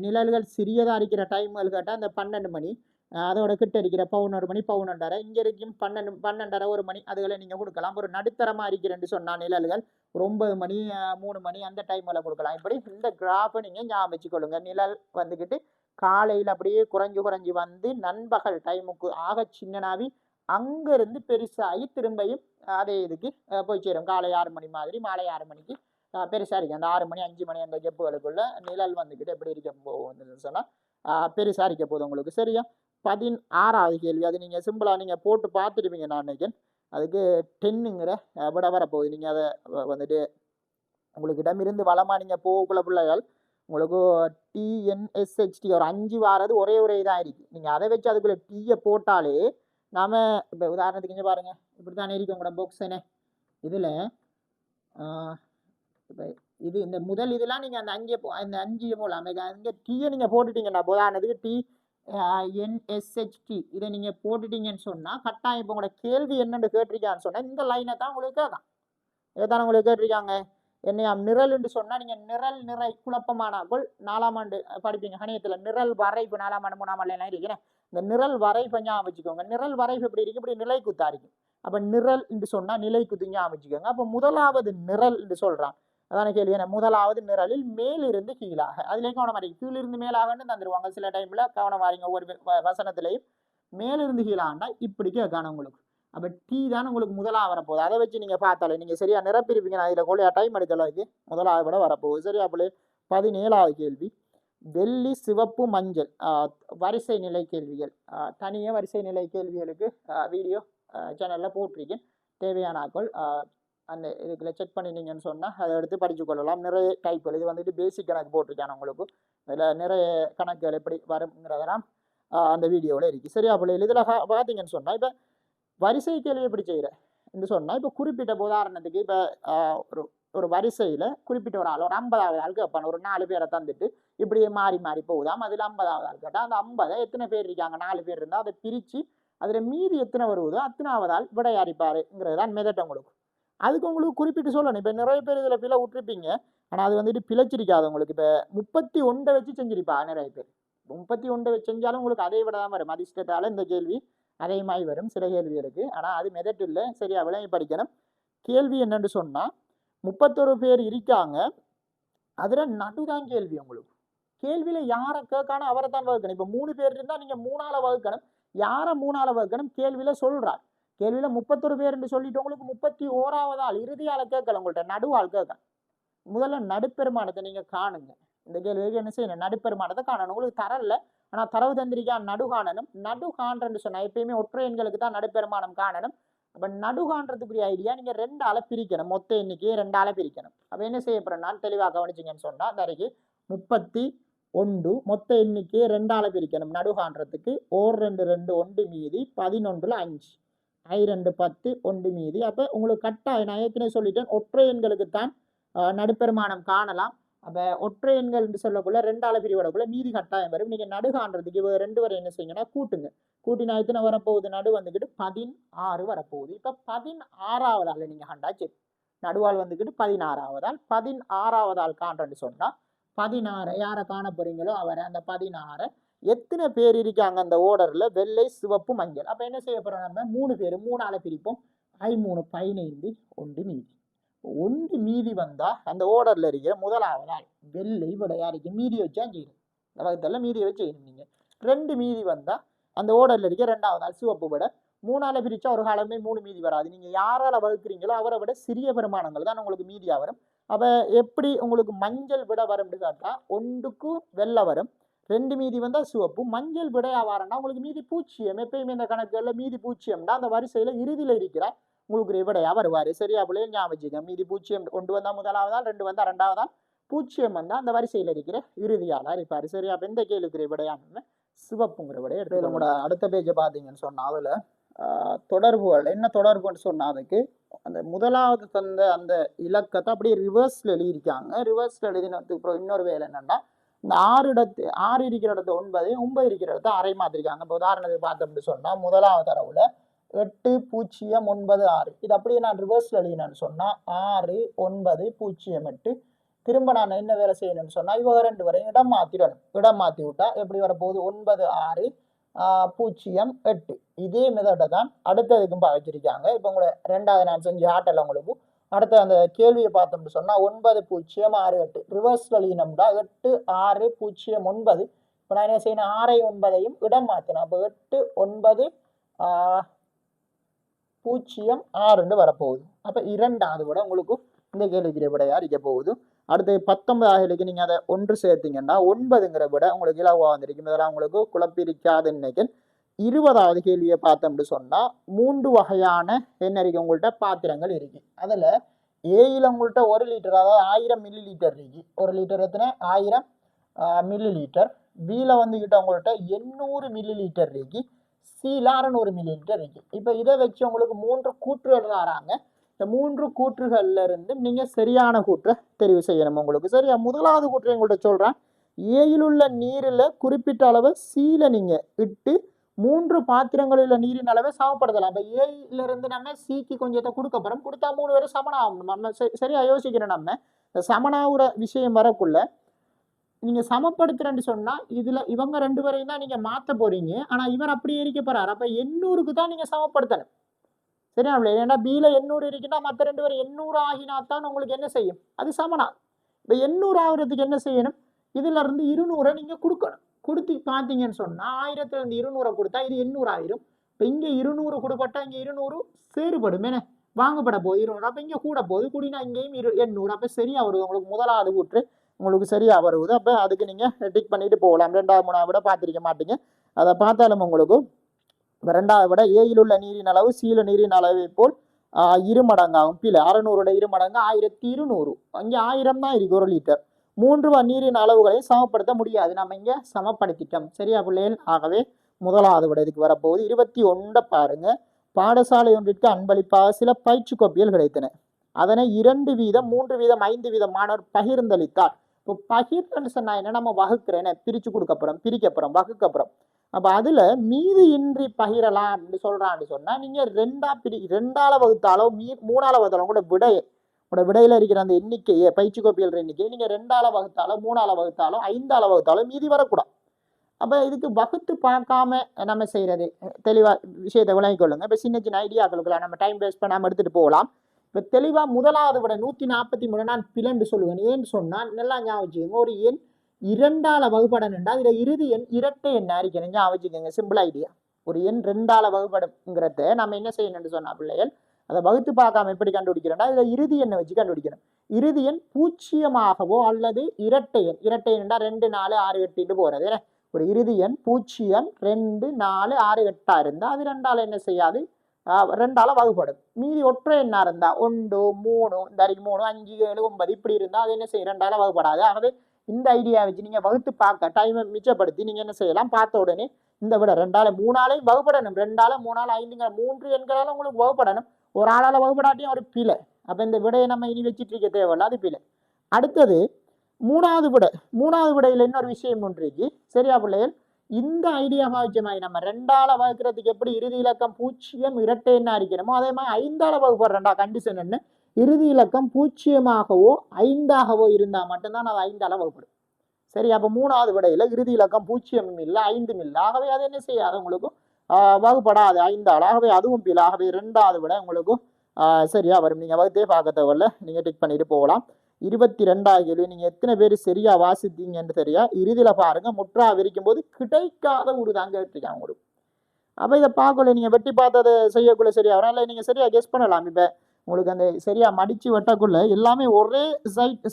நிழல்கள் சிறியதாக இருக்கிற டைம்கள் கேட்டால் அந்த 12 மணி, அதோட கிட்ட இருக்கிற 11 மணி 11:30, இங்கே இருக்கும் 12:30 1 மணி, அதுகளை நீங்கள் கொடுக்கலாம். ஒரு நடுத்தரமாக இருக்கிறேன்னு சொன்னால் நிழல்கள் ஒரு 9 மணி 3 மணி அந்த டைமில் கொடுக்கலாம். இப்படி இந்த கிராஃபை நீங்கள் ஞாபகம் வச்சுக்கொள்ளுங்க. நிழல் வந்துக்கிட்டு காலையில் அப்படியே குறைஞ்சு வந்து நண்பகல் டைமுக்கு ஆக சின்னனாவி அங்கேருந்து பெருசாகி திரும்பியும் அதே இதுக்கு போய் சேரும். காலை 6 மணி மாதிரி மாலை 6 மணிக்கு பெருசாக இருக்குது. அந்த 6 மணி 5 மணி அந்த கெப்புகளுக்குள்ள நிழல் வந்துக்கிட்டு எப்படி இருக்க போகுதுன்னு சொன்னால் பெருசாக இருக்க போகுது உங்களுக்கு. சரியா, 16வது கேள்வி. அது நீங்கள் சிம்பிளாக நீங்கள் போட்டு பார்த்துருப்பீங்க நான் நினைக்கிறேன். அதுக்கு 10ங்கிற விட வரப்போகுது. நீங்கள் அதை வந்துட்டு உங்களுக்கு இடமிருந்து வளமாக நீங்கள் போகக்குள்ள பிள்ளைகள் உங்களுக்கு TNSHT ஒரு 5 வாரது ஒரே இதாக இருக்குது. நீங்கள் அதை வச்சு அதுக்குள்ளே டீயை போட்டாலே நாம் இப்போ உதாரணத்துக்கு இங்கே பாருங்கள், இப்படி தானே இருக்கும் உங்களோட பாக்ஸனே. இதில் இப்போ இது இந்த முதல் இதெல்லாம் நீங்கள் அந்த 5 போகலாம். இங்கே டீயை நீங்கள் போட்டுட்டீங்கன்னா உதாரணத்துக்கு TNSHT இதை நீங்கள் போட்டுட்டீங்கன்னு சொன்னால் கட்டாயம் இப்போ உங்களோட கேள்வி என்னென்னு கேட்டிருக்கான்னு சொன்னால் இந்த லைனை தான் உங்களுக்கு கேட்கான். இதைத்தானே உங்களுக்கு கேட்டிருக்காங்க. என்னையாம் நிரல்னு சொன்னால் நீங்கள் நிறை குழப்பமானாக்கள் 4ஆம் ஆண்டு படிப்பீங்க கணியத்தில். நிரல் வரைப்பு 4ஆம் ஆண்டு 3ஆம் ஆண்டுலாம் இருக்கிறேன். இந்த நிரல் வரைப்பை ஞாபகம் வச்சுக்கோங்க. நிரல் வரைப்பு எப்படி இருக்கு, இப்படி நிலை குத்தா இருக்கு. அப்போ நிரல் என்று சொன்னால் நிலை குத்து ஞாபகம் வச்சுக்கோங்க. அப்போ முதலாவது நிரல் என்று சொல்கிறான். அதான கேள்வி. என்ன முதலாவது நிரலில் மேலிருந்து கீழாக, அதுலேயும் கவனம் மாறி கீழிருந்து மேலாகன்னு தந்துருவாங்க சில டைமில். கவனம் மாறிங்க ஒவ்வொரு வசனத்திலையும் மேலிருந்து கீழாண்டா இப்படி கேட்கான உங்களுக்கு. அப்போ டீ தான் உங்களுக்கு முதலாக வரப்போகுது. அதை வச்சு நீங்கள் பார்த்தாலே நீங்கள் சரியா நிரப்பிருப்பீங்க. நான் இதில் கொள்ளையா டைம் எடுக்கலாக்கு முதலாவது விட வரப்போகுது. சரியா பிள்ளை. 17வது கேள்வி. வெள்ளி சிவப்பு மஞ்சள் வரிசை நிலை கேள்விகள். தனியாக வரிசை நிலை கேள்விகளுக்கு வீடியோ சேனலில் போட்டிருக்கேன். தேவையான ஆட்கள் அந்த இதுக்குள்ள செக் பண்ணினீங்கன்னு சொன்னால் அதை எடுத்து படித்து கொள்ளலாம். நிறைய டைப்புகள் இது வந்துட்டு பேசிக் கணக்கு போட்டிருக்கேன் உங்களுக்கு. இதில் நிறைய கணக்குகள் எப்படி வருங்கிறதெல்லாம் அந்த வீடியோவில் இருக்குது. சரியா பிள்ளைகள். இதில் பார்த்தீங்கன்னு சொன்னால் இப்போ வரிசை கேள்வி எப்படி செய்கிறேன் என்று சொன்னால் இப்போ குறிப்பிட்ட உதாரணத்துக்கு இப்போ ஒரு வரிசையில் குறிப்பிட்ட ஒரு ஆள் ஒரு 50வது ஆள் கேட்பான். ஒரு 4 பேரை தந்துட்டு இப்படியே மாறி மாறி போகுதாம். அதில் 50வது ஆள் கேட்டால் அந்த 50 எத்தனை பேர் இருக்காங்க, 4 பேர் இருந்தால் அதை பிரித்து அதில் மீதி எத்தனை வருவதோ அத்தனாவது ஆள் விடையாரிப்பாருங்கிறது தான் மெதட் உங்களுக்கு. அதுக்கு உங்களுக்கு குறிப்பிட்டு சொல்லணும். இப்போ நிறைய பேர் இதில் பிழை விட்டுருப்பீங்க, ஆனால் அது வந்துட்டு பிழைச்சிருக்காது உங்களுக்கு. இப்போ 31 வச்சு செஞ்சிருப்பா நிறைய பேர். 31 வச்சு செஞ்சாலும் உங்களுக்கு அதே விட தான் வரும். அதிர்ஷ்டத்தால் இந்த கேள்வி அதே மாதிரி வரும். சில கேள்வி இருக்குது, ஆனால் அது மெதட் இல்லை. சரியா விளங்கி படிக்கணும். கேள்வி என்னன்னு சொன்னால் 31 பேர் இருக்காங்க, அதில் நடுதான் கேள்வி உங்களுக்கு. கேள்வியில் யாரை கேட்கானோ அவரை தான் வகுக்கணும். இப்போ 3 பேர் இருந்தால் நீங்கள் 3ஆல் வகுக்கணும். யாரை 3ஆல் வகுக்கணும் கேள்வியில் சொல்கிறார். கேள்வியில் 31 பேர்னு சொல்லிட்டு உங்களுக்கு 31வது ஆள் இறுதியால் கேட்கல, உங்கள்கிட்ட நடுவாள் கேட்க. முதல்ல நடுப்பெருமானத்தை நீங்கள் காணுங்க. இந்த கேள்விக்கு என்ன செய்யணும், நடுப்பெருமானத்தை காணணும். உங்களுக்கு தரல, ஆனால் தரவு தந்திரிக்கா நடு காணணும். நடு காண்றன்னு சொன்னால் எப்பயுமே ஒற்றை எண்களுக்கு தான் நடுப்பெருமானம் காணணும். அப்போ நடு காண்றதுக்குரிய ஐடியா நீங்கள் 2ஆல் பிரிக்கணும். மொத்த எண்ணிக்கையை 2ஆல் பிரிக்கணும். அப்போ என்ன செய்ய போகிறேன் நான் தெளிவாக கவனிச்சிங்கன்னு சொன்னால் தரைக்கு 31 மொத்த எண்ணிக்கையை 2ஆல் பிரிக்கணும். நடு காண்றதுக்கு 1 2 2 1 மீதி 11ல் 5 2 10 1 மீதி. அப்போ உங்களுக்கு கட்டாயம் நான் ஏற்கனவே சொல்லிட்டேன் ஒற்றை எண்களுக்கு தான் நடுப்பெருமானம் காணலாம். அப்போ ஒற்றை எண்கள் என்று சொல்லக்குள்ள 2ஆல் பிரிவிடக்குள்ள மீதி கட்டாயம் வரும். நீங்கள் நடு காண்றதுக்கு 2 வரை என்ன செய்யுங்கன்னா கூட்டுங்க. கூட்டினா எத்தனை வரப்போகுது, நடு வந்துக்கிட்டு 16 வரப்போகுது. இப்போ 16வது ஆள் நீங்கள் கண்டா சரி, நடுவாள் வந்துக்கிட்டு 16வது ஆள். 16வது ஆள் காண்றன்னு சொன்னால் 16 யாரை காண போறீங்களோ அவரை, அந்த 16 எத்தனை பேர் இருக்காங்க அந்த ஓர்டரில் வெள்ளை சிவப்பு மஞ்சள். அப்போ என்ன செய்ய போகிறோம், நம்ம 3 பேர் 3ஆல் பிரிப்போம். 3 15 1 மீதி. 1 மீதி வந்தால் அந்த ஓர்டரில் இருக்கிற முதலாவது ஆள் வெள்ளை விடையாரிக்கு மீதி வச்சா செய்யணும். இந்த வகுத்தெல்லாம் மீதியை வச்சு செய்யணும். நீங்கள் 2 மீதி வந்தால் அந்த ஓர்டரில் இருக்கிற 2வது ஆள் சிவப்பு விட 3ஆல பிரிச்சா ஒரு காலமே 3 மீதி வராது. நீங்க யாரால வகுக்கிறீங்களோ அவரை விட சிறிய பெருமானங்கள் தான் உங்களுக்கு மீதியா வரும். அப்ப எப்படி உங்களுக்கு மஞ்சள் விட வரும்னு காட்டா 1க்கு வெள்ளை வரும், 2 மீதி வந்தா சிவப்பு. மஞ்சள் விடையா வரேன்னா உங்களுக்கு மீதி பூச்சியம். எப்பயுமே இந்த கணக்குல மீதி பூச்சியம்னா அந்த வரிசையில இறுதியில இருக்கிற உங்களுக்கு விடையா வருவாரு. சரியா பிள்ளைய ஞாபகம் வச்சுக்க. மீதி பூச்சியம் 1 வந்தா முதலாவதால், 2 வந்தா இரண்டாவதால், பூச்சியம் வந்தா அந்த வரிசையில இருக்கிற இறுதியாளா இருப்பாரு. சரியா? அப்ப எந்த கேள்விக்குரிய விடையானு சிவப்புங்கிற விடைய எடுத்து உங்களோட அடுத்த பேஜை பார்த்தீங்கன்னு சொன்னா அதுல தொடர்புகள் என்ன தொடர்புன்னு சொன்னா அதுக்கு அந்த முதலாவது தந்த அந்த இலக்கத்தை அப்படியே ரிவர்ஸ்ல எழுதியிருக்காங்க. ரிவர்ஸ்ல எழுதினதுக்கு அப்புறம் இன்னொரு வேலை என்னன்னா இந்த 6 இருக்கிற இடத்த 9, 9 இருக்கிற இடத்த அரை மாத்திருக்காங்க. இப்போ உதாரணத்துக்கு பார்த்தோம்னு சொன்னா முதலாவது தரவுல 8, 0, 9, 6 இது அப்படியே நான் ரிவர்ஸ்ல எழுதினேன்னு சொன்னா 6, 9, 0, 8. திரும்ப நான் என்ன வேலை செய்யணும்னு சொன்னா இவங்க 2 வரையும் இடம் மாத்திடணும். இடம் மாத்தி விட்டா எப்படி வரப்போகுது? 9, 6, 0, 8. இதே மெத்தடை தான் அடுத்ததுக்கும் வச்சிருக்காங்க. இப்போ உங்களை ரெண்டாவது நான் செஞ்ச ஆட்டல உங்களுக்கு அடுத்த அந்த கேள்வியை பார்த்தோம்னு சொன்னா 9, 0, 6, 8 ரிவர்ஸ்ல எழுதினோம்னா 8, 6, 0, 9. இப்போ நான் என்ன செய்யணும்? 6, 9ஐயும் இடம் மாத்தினேன். அப்போ 8, 9, 0, 6 வரப்போகுது. அப்ப இரண்டாவது விட உங்களுக்கு இந்த கேள்விக்குரிய விடையா இருக்க போகுது. அடுத்து 19 ஆகியலுக்கு நீங்க அதை 1 சேர்த்தீங்கன்னா 9ங்கிற விட உங்களுக்கு இலவா வந்திருக்கும். இதெல்லாம் உங்களுக்கு குழப்பிருக்காது நினைக்கிறேன். 20வது கேள்வியை பார்த்தோம்னு சொன்னா 3 வகையான என்ன இருக்கு உங்கள்கிட்ட பாத்திரங்கள் இருக்கு. அதுல ஏயில உங்கள்கிட்ட 1 லிட்டர் அதாவது 1000 மில்லி லிட்டர் இருக்கு. 1 லிட்டர் எத்தனை? 1000 மில்லி லிட்டர். பில வந்துகிட்ட உங்கள்கிட்ட 800 மில்லி லிட்டர் இருக்கு. சில 600 மில்லி லிட்டர் இருக்கு. இப்ப இதை வச்சு உங்களுக்கு 3 கூற்றுகள் தராங்க. இந்த 3 கூற்றுகள்ல இருந்து நீங்க சரியான கூற்றை தெரிவு செய்யணும் உங்களுக்கு. சரியா? முதலாவது கூற்றை உங்கள்கிட்ட சொல்றேன். ஏயில் உள்ள நீரில் குறிப்பிட்ட அளவு சீல நீங்க இட்டு 3 பாத்திரங்களில் நீரின் அளவை சமப்படுத்தலாம். அப்ப ஏயில இருந்து நம்ம சிக்கு கொஞ்சத்தை கொடுக்க போறோம். கொடுத்தா 3 பேரும் சமனாகும். நம்ம சரியா யோசிக்கிறோம். நம்ம இந்த சமனாவுற விஷயம் வரக்குள்ள நீங்க சமப்படுத்துறேன்னு சொன்னா இதுல இவங்க 2 பேரையும் தான் நீங்க மாத்த போறீங்க. ஆனா இவர் அப்படியே இருக்க போறாரு. அப்ப 800க்கு தான் நீங்க சமப்படுத்தணும். சரியா? ஏன்னா பில 800 இருக்குன்னா மற்ற 2 பேரும் 800 ஆகினாத்தான் உங்களுக்கு என்ன செய்யும்? அது சமனா. இப்ப 800 ஆகுறதுக்கு என்ன செய்யணும்? இதுல இருந்து 200 நீங்க கொடுக்கணும். கொடுத்து பார்த்தீங்கன்னு சொன்னா 1000ல இருந்து 200 கொடுத்தா இது 800 ஆயிரும். இப்ப இங்க 200 கொடுப்பட்டா இங்க 200 சேறுபடும். என்ன வாங்கப்பட போகுது 200. அப்ப இங்க கூட போகுது. கூடினா இங்கேயும் 800. அப்ப சரியா வருது உங்களுக்கு முதலாவது கூற்று உங்களுக்கு சரியா வருவது. அப்ப அதுக்கு நீங்க டிக் பண்ணிட்டு போகலாம். 2வது 3வது விட பார்த்திருக்க மாட்டீங்க. அதை பார்த்தாலும் உங்களுக்கு 2வது விட ஏயில் உள்ள நீரின் அளவு சீல நீரின் அளவை போல் 2 மடங்காகும். பில 600 2 மடங்கு 1200. அங்கே 1000 தான் இருக்கு 1 லிட்டர். 3 நீரின் அளவுகளையும் சமப்படுத்த முடியாது. நம்ம இங்க சமப்படுத்திட்டோம். சரியா பிள்ளைகள்? ஆகவே முதலாவது விட இதுக்கு வரப்போகுது. 21 பாருங்க. பாடசாலை ஒன்றிற்கு அன்பளிப்பாக சில பயிற்சி கோப்பியல் கிடைத்தன. அதனை 2 வீதம் 3 வீதம் 5 வீதம் மாணவர் பகிர்ந்தளித்தார். இப்போ பகிர்ந்து சொன்னா என்ன? நம்ம வகுக்கிறேன் பிரிச்சு கொடுக்க போறோம், பிரிக்க போறோம், வகுக்க போறோம். அப்ப அதுல மீதி இன்றி பகிரலாம் சொல்றான்னு சொன்னா நீங்க 2ஆல வகுத்தாலோ 3ஆல வகுத்தாலும் கூட விடையில இருக்கிற அந்த எண்ணிக்கையை பயிற்சி கோப்பியல் எண்ணிக்கையை நீங்க 2ஆல வகுத்தாலோ 3ஆல வகுத்தாலோ 5ஆல வகுத்தாலோ மீதி வரக்கூடாது. அப்ப இதுக்கு வகுத்து பார்க்காம நம்ம செய்யறது தெளிவா விஷயத்தை விளங்கிக் கொள்ளுங்க. இப்ப சின்ன சின்ன ஐடியாக்களுக்குலாம் நம்ம டைம் வேஸ்ட் பண்ணாம எடுத்துட்டு போகலாம். இப்ப தெளிவா முதலாவது விட 143 நான் பிளண்டு சொல்லுவேன். ஏன்னு சொன்னா நல்லா ஞாபகம் வச்சுக்கோங்க. ஒரு எண் 2ஆல வகுப்படணுண்டா இதுல இறுதி எண் இரட்டை எண்ணா இருக்கணும். ஞாபகம் வச்சுக்கோங்க. Simple idea. ஒரு எண் 2ஆல வகுப்படுங்கிறத நம்ம என்ன செய்யணும்னு சொன்னா பிள்ளைகள் அதை வகுத்து பார்க்காம எப்படி கண்டுபிடிக்கிறோம்னா இதுல இறுதி எண்ணை வச்சு கண்டுபிடிக்கணும். இறுதி எண் 0ஆகவோ அல்லது இரட்டை எண். இரட்டை எண்ணா 2 4 6 8 போறது. ஒரு இறுதி எண் 0 2 4 6 8 இருந்தா அது 2ஆல என்ன செய்யாது? 2ஆல வகுப்படும். மீதி ஒற்றை எண்ணா இருந்தா 1 3 இந்த 3 5 7 9 இப்படி இருந்தா அது என்ன செய்யும்? 2ஆல வகுப்படாது. ஆகவே இந்த ஐடியா வச்சு நீங்க வகுத்து பார்க்க டைமை மிச்சப்படுத்தி நீங்க என்ன செய்யலாம்? பார்த்த உடனே இந்த விட 2ஆல 3ஆலையும் வகுப்படணும். 2ஆல 3ஆல 5ங்கிற 3 எண்களால உங்களுக்கு வகுப்படணும். ஒரு ஆளால வகுப்படாட்டியும் ஒரு பிழை. அப்ப இந்த விடையை நம்ம இனி வச்சுட்டு இருக்க தேவையில்ல. அது பிழை. அடுத்தது 3வது விடையில இன்னொரு விஷயம் ஒன்று இருக்கு. சரியா பிள்ளைகள்? இந்த ஐடியா பாவிச்சமாய் நம்ம 2ஆல வகுக்கிறதுக்கு எப்படி இறுதி இலக்கம் 0 இரட்டை எண்ணா இருக்கணுமோ அதே மாதிரி 5ஆல வகுப்படுறா கண்டிஷன் என்ன? இறுதி இலக்கம் 0ஆகவோ 5ஆகவோ இருந்தா மட்டும்தான் அது 5ஆல வகுப்படும். சரி? அப்ப 3வது விடையில இறுதி இலக்கம் 0 இல்லை 5 இல்லை. ஆகவே அது என்ன செய்யாது? உங்களுக்கு வகுப்படாது 5ஆல. ஆகவே அதுவும் பிழை. ஆகவே 2வது விட உங்களுக்கு சரியா வரும். நீங்க வகுத்தே பார்க்க தேவையில்ல. நீங்க டிக் பண்ணிட்டு போகலாம். 22வது கேள்வி நீங்க எத்தனை பேர் சரியா வாசித்தீங்கன்னு தெரியா. இறுதியில பாருங்க முற்றா விரிக்கும் போது கிடைக்காத ஒரு தாங்க எடுத்துக்காங்க உங்களுக்கு. அப்போ இதை பார்க்கல நீங்கள் வெட்டி பார்த்ததை செய்யக்குள்ள சரியா வரும், இல்லை நீங்கள் சரியாக கெஸ் பண்ணலாம். இப்போ உங்களுக்கு அந்த சரியா மடித்து வெட்டக்குள்ள எல்லாமே ஒரே